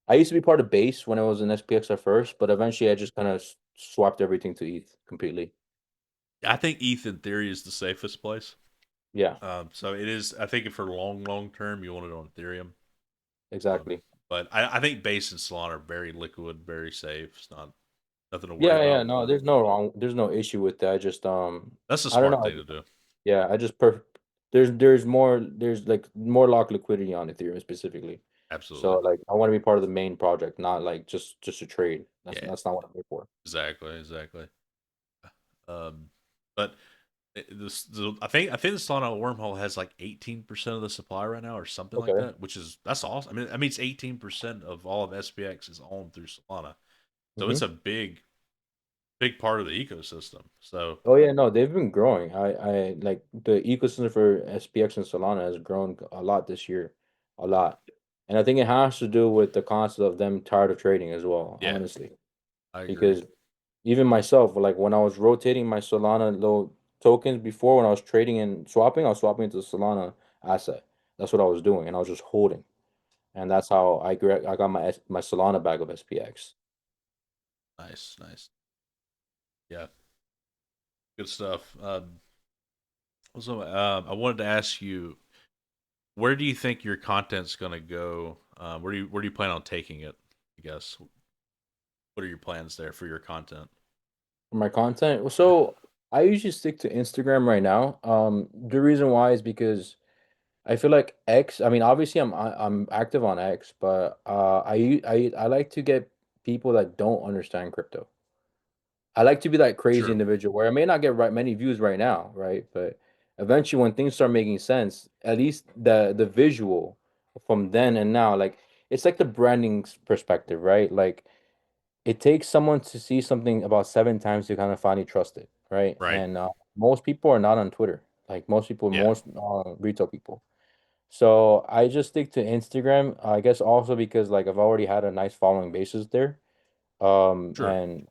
I used to be part of Base when I was in SPX at first, but eventually I just kind of swapped everything to ETH completely. I think ETH in theory is the safest place. Yeah, So it is. I think for long term, you want it on Ethereum. Um, exactly. but I think Base and Solana are very liquid, very safe. It's not nothing to worry Yeah, yeah, about. no, there's no issue with that. Just That's a I don't smart know. thing to do. Yeah, I just there's like more lock liquidity on Ethereum specifically. Absolutely. So like I want to be part of the main project, not like just a trade. That's Yeah. that's not what I'm here for. Exactly. Um, but I think the Solana wormhole has like 18% of the supply right now, or something like Okay. that, which is that's awesome. I mean, it's 18% of all of SPX is owned through Solana. So it's Hmm. a big part of the ecosystem. So Oh yeah, no, they've been growing. I like the ecosystem for SPX and Solana has grown a lot this year, a lot. And I think it has to do with the concept of them tired of trading as well, yeah, honestly. I agree. Because even myself, like when I was rotating my Solana low tokens before, when I was trading and swapping, I was swapping into the Solana asset. That's what I was doing, and I was just holding, and that's how I got my Solana bag of SPX. Nice, nice. Yeah, good stuff. Also, I wanted to ask you, where do you think your content's going to go? Where do you plan on taking it? I guess. What are your plans there for your content? For my content, Yeah, so I usually stick to Instagram right now. The reason why is because I feel like X. I mean, obviously, I'm active on X, but I like to get people that don't understand crypto. I like to be that crazy true. individual where I may not get many views right now, right? But eventually, when things start making sense, at least the visual from then and now, like it's like the branding perspective, right? Like it takes someone to see something about 7 times to kind of finally trust it, right? Right. And most people are not on Twitter. Like most people, Yeah. most retail people. So I just stick to Instagram. I guess also because like I've already had a nice following basis there. Sure. And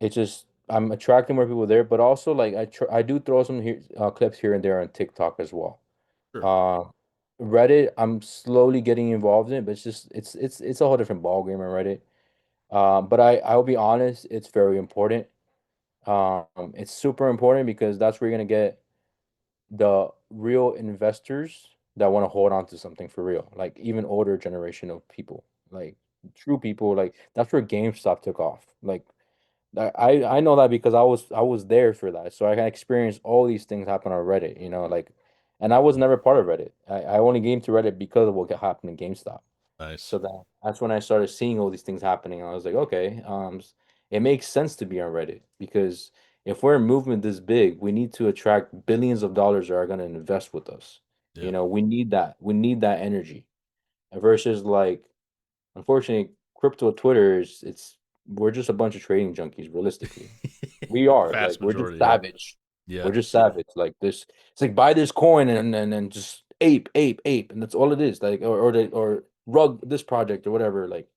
it's just I'm attracting more people there, but also like I do throw some clips here and there on TikTok as well. Sure. Uh, Reddit, I'm slowly getting involved in, but it's just it's a whole different ball game on Reddit. But I'll be honest, it's very important. It's super important because that's where you're gonna get the real investors that want to hold on to something for real, like even older generation of people, like true people. Like that's where GameStop took off. Like I know that because I was there for that, so I can experience all these things happen on Reddit. Like, and I was never part of Reddit. I only came to Reddit because of what happened in GameStop. Nice. So that's when I started seeing all these things happening. I was like, okay, it makes sense to be on Reddit because if we're a movement this big, we need to attract billions of dollars that are going to invest with us. Yeah. We need that. We need that energy versus like, unfortunately, crypto Twitter is it's we're just a bunch of trading junkies, realistically. We are like Vast we're just majority. Yeah. savage. Yeah. We're just savage. Like this, it's like buy this coin and just ape, ape, ape, and that's all it is. Like or rug this project or whatever. Like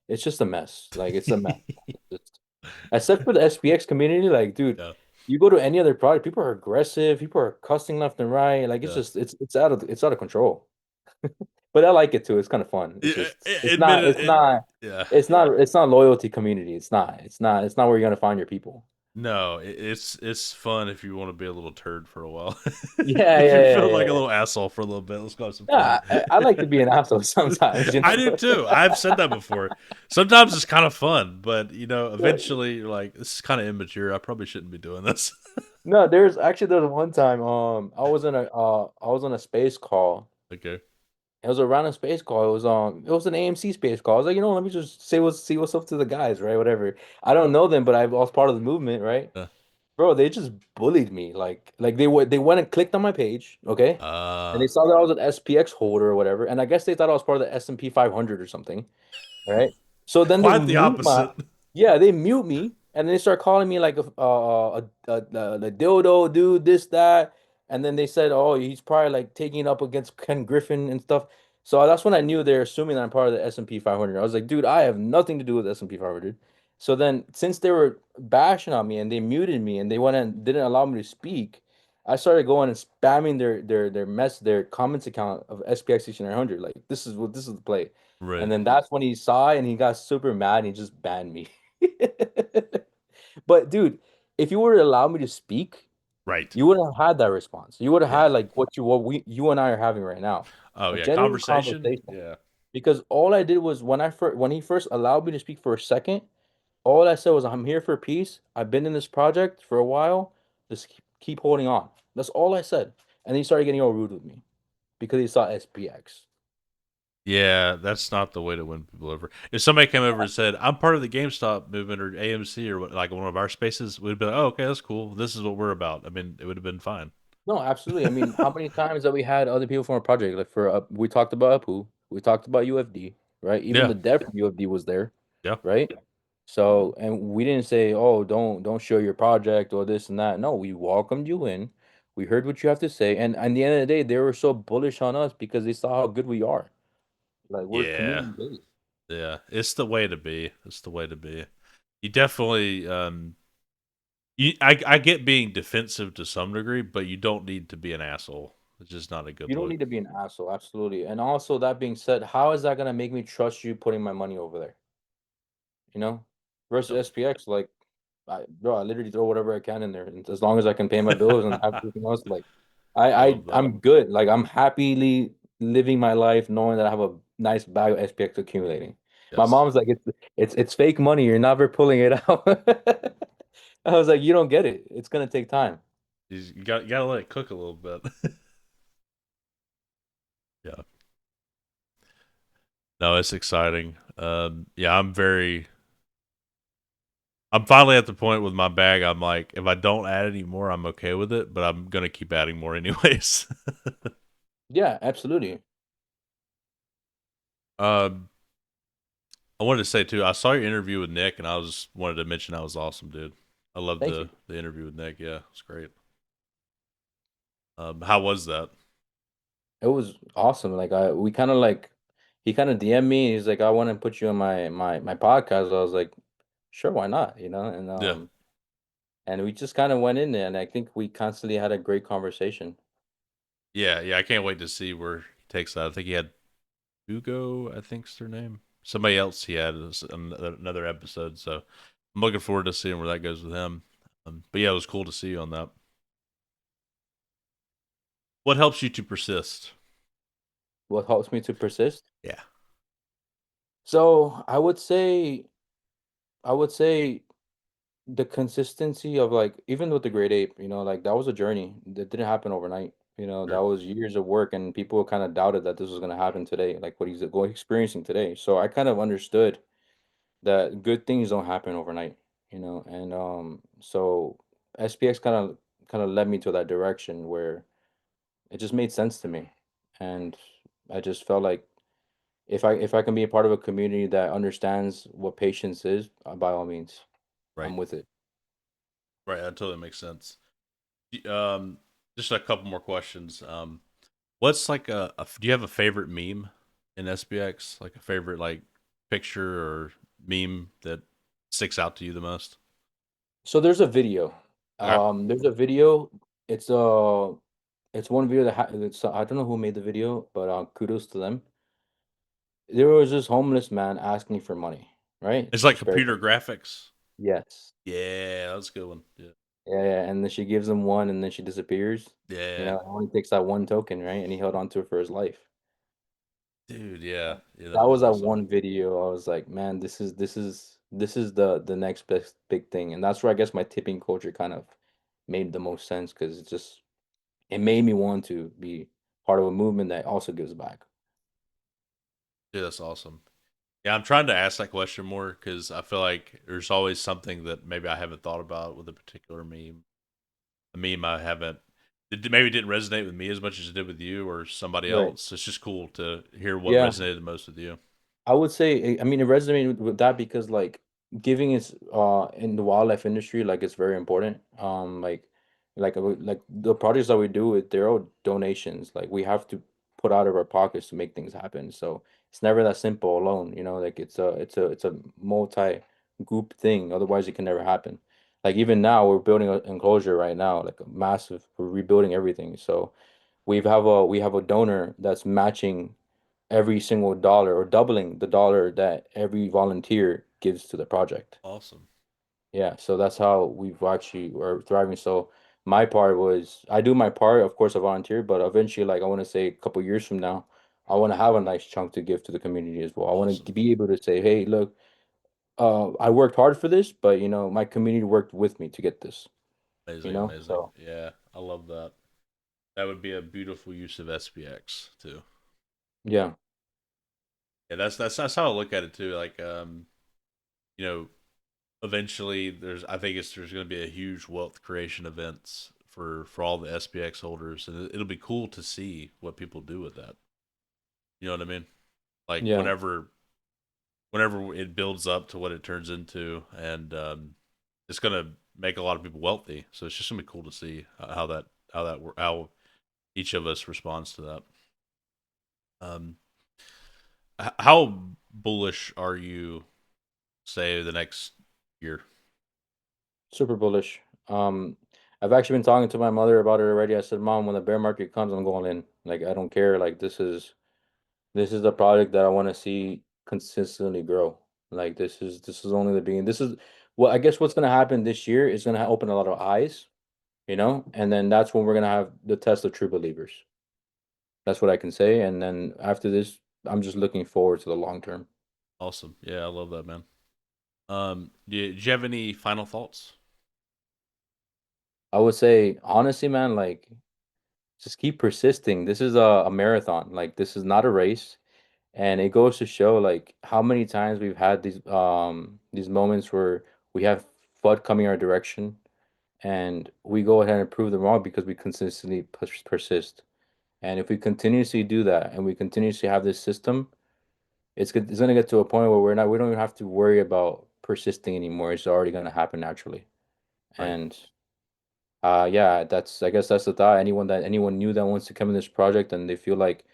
it's just a mess. Like it's a mess. It's, except for the SPX community, like dude, Yeah. you go to any other project, people are aggressive. People are cussing left and right. Like it's Yeah. just it's out of control. But I like it too. It's kind of fun. It's just it's Admit not it, it's not yeah. it's not loyalty community. It's not where you're gonna find your people. No, it's fun if you want to be a little turd for a while. Yeah, If yeah, you yeah, feel yeah, like a yeah. little asshole for a little bit, let's go have some fun. Yeah, I like to be an asshole sometimes, you I know. do too. I've said that before. Sometimes it's kind of fun, but Yeah. eventually you're like, this is kind of immature. I probably shouldn't be doing this. No, there's one time I was on a space call. Okay. It was a random space call. It was an AMC space call. I was like, let me just see what's up to the guys, right? Whatever. I don't know them, but I was part of the movement, right? Uh, Bro, they just bullied me. Like they went and clicked on my page, okay? And uh they saw that I was an SPX holder or whatever, and I guess they thought I was part of the S&P 500 or something, right? So then they quite the mute my, opposite. yeah, they mute me, and then they start calling me like a dildo dude, this that, and then they said, oh, he's probably like taking it up against Ken Griffin and stuff. So that's when I knew they're assuming that I'm part of the S&P 500. I was like, dude, I have nothing to do with S&P 500. So then, since they were bashing on me and they muted me and they went and didn't allow me to speak, I started going and spamming their comments account of SPX 6900. Like this is the play. Right. And then that's when he saw it and he got super mad and he just banned me. But dude, if you were to allow me to speak, Right. you wouldn't have had that response. You would have Yeah. had like what you and I are having right now, Oh a yeah. genuine Conversation. conversation. Yeah. Because all I did was when he first allowed me to speak for a second, all I said was I'm here for peace. I've been in this project for a while. Just keep holding on. That's all I said. And he started getting all rude with me because he saw SPX. Yeah, that's not the way to win people over. If somebody came over and said, "I'm part of the GameStop movement or AMC or what, like one of our spaces," we'd be like, "Oh, okay, that's cool. This is what we're about." I mean, it would have been fine. No, absolutely. I mean, how many times that we had other people from our project? Like we talked about Apu, we talked about UFD, right? Even Yeah, the dev from UFD was there, yeah, right? So, and we didn't say, "Oh, don't show your project or this and that." No, we welcomed you in. We heard what you have to say, and at the end of the day, they were so bullish on us because they saw how good we are. Like we're Yeah, community based. yeah. It's the way to be. It's the way to be. You definitely I get being defensive to some degree, but you don't need to be an asshole. It's just not a good You don't look. need to be an asshole, absolutely. And also, that being said, how is that gonna make me trust you putting my money over there? You know, versus Yep. SPX, like, I literally throw whatever I can in there, and as long as I can pay my bills and everything else, like, I love that. I'm good. Like, I'm happily living my life knowing that I have a nice bag of SPX accumulating. My Yes. mom's like, it's fake money. You're never pulling it out. I was like, you don't get it. It's gonna take time. You gotta let it cook a little bit. Yeah. No, it's exciting. Yeah, I'm finally at the point with my bag. I'm like, if I don't add any more, I'm okay with it, but I'm gonna keep adding more anyways. Yeah, absolutely. um, I wanted to say too, I saw your interview with Nick, and I was wanted to mention that was awesome, dude. I love Thank you. the interview with Nick. Yeah, it's great. How was that? It was awesome. Like we kind of like he kind of DM'd me. He's like, I want to put you on my podcast. I was like, sure, why not? You know, Yeah, and we just kind of went in there, and I think we constantly had a great conversation. yeah. I can't wait to see where he takes that. I think he had Hugo, I think's their name. Somebody else he had another episode, so I'm looking forward to seeing where that goes with him. But yeah, it was cool to see you on that. What helps you to persist? What helps me to persist? Yeah, So I would say the consistency of like even with the grade ape, like that was a journey that didn't happen overnight. That sure. was years of work, and people kind of doubted that this was going to happen today, like what he's going experiencing today. So I kind of understood that good things don't happen overnight, and so SPX kind of led me to that direction where it just made sense to me, and I just felt like if I can be a part of a community that understands what patience is, by all means, Right, I'm with it. right. That totally makes sense. Um, just a couple more questions. What's like do you have a favorite meme in SBX? Like a favorite like picture or meme that sticks out to you the most? So there's a video. Okay. There's a video. It's it's one video it's, I don't know who made the video, but kudos to them. There was this homeless man asking for money, right? It's like Just very computer graphics. yes. Yeah, that's a good one. Yeah. Yeah, yeah, and then she gives him one, and then she disappears. Yeah. It only takes that one token, right? And he held on to it for his life. Dude, yeah. And Yeah, that that is was that awesome. one video. I was like, man, this is the next best big thing, and that's where I guess my tipping culture kind of made the most sense because it made me want to be part of a movement that also gives back. Dude, that's awesome. Yeah, I'm trying to ask that question more because I feel like there's always something that maybe I haven't thought about with a particular meme. A meme I haven't, it maybe didn't resonate with me as much as it did with you or somebody Right. else. It's just cool to hear what Yeah. resonated the most with you. I would say, I mean, it resonated with that because like giving is in the wildlife industry, like it's very important. Like the projects that we do, they're all donations. Like we have to put out of our pockets to make things happen. So it's never that simple alone, like it's a multi group thing. Otherwise it can never happen. Like even now we're building an enclosure right now, like a massive, we're rebuilding everything. So we have a donor that's matching every single dollar or doubling the dollar that every volunteer gives to the project. Awesome. Yeah, so that's how we've actually are thriving. So my part was I do my part, of course, I volunteer, but eventually, like I want to say a couple years from now, I want to have a nice chunk to give to the community as well. I want to Awesome. be able to say, hey, look, I worked hard for this, but my community worked with me to get this. Amazing, amazing. So Yeah, I love that. That would be a beautiful use of SPX too. yeah, Yeah, that's how I look at it too. Like, you know, eventually I think there's going to be a huge wealth creation events for all the SPX holders, and it'll be cool to see what people do with that. You know what I mean? Like yeah, whenever it builds up to what it turns into, and it's gonna make a lot of people wealthy. So it's just gonna be cool to see how each of us responds to that. Um, how bullish are you, say, the next year? Super bullish. Um, I've actually been talking to my mother about it already. I said, Mom, when the bear market comes, I'm going in. Like, I don't care. Like, this is the project that I want to see consistently grow. Like, this is only the beginning. This is what I guess what's gonna happen this year is gonna open a lot of eyes, and then that's when we're gonna have the test of true believers. That's what I can say. And then after this, I'm just looking forward to the long term. Awesome. Yeah, I love that, man. Did you have any final thoughts? I would say, honestly, man, like just keep persisting. This is a marathon. Like this is not a race. And it goes to show like how many times we've had these moments where we have FUD coming our direction and we go ahead and prove them wrong because we consistently persist. And if we continuously do that and we continuously have this system, it's gonna get to a point where we don't even have to worry about persisting anymore. It's already gonna happen naturally. Right. And yeah, I guess that's the thought. Anyone new that wants to come in this project and they feel like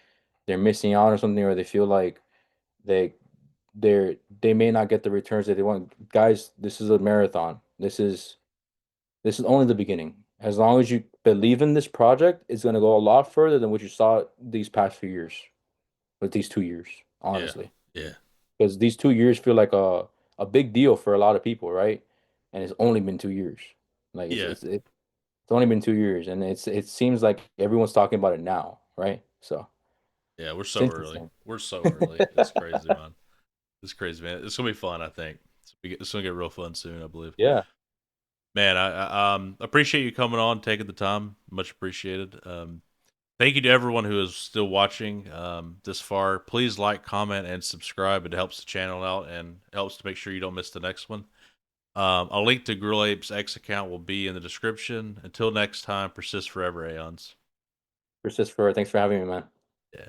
they're missing out or something, or they feel like they they may not get the returns that they want. Guys, this is a marathon. This is only the beginning. As long as you believe in this project, it's gonna go a lot further than what you saw these past few years, with these 2 years, Yeah. honestly. Yeah. Because these 2 years feel like a big deal for a lot of people, right? And it's only been 2 years. Like Yeah. it's only been 2 years, and it seems like everyone's talking about it now, right? So Yeah. We're it's so early. interesting. We're so early. It's crazy, man. It's crazy, man. It's gonna be fun. I think it's gonna get real fun soon. I believe. Yeah, Man, I appreciate you coming on, taking the time. Much appreciated. Thank you to everyone who is still watching this far. Please like, comment, and subscribe. It helps the channel out and helps to make sure you don't miss the next one. A link to GrillApe's X account will be in the description. Until next time, persist forever, Aeons. persist for. Thanks for having me, man. Yeah.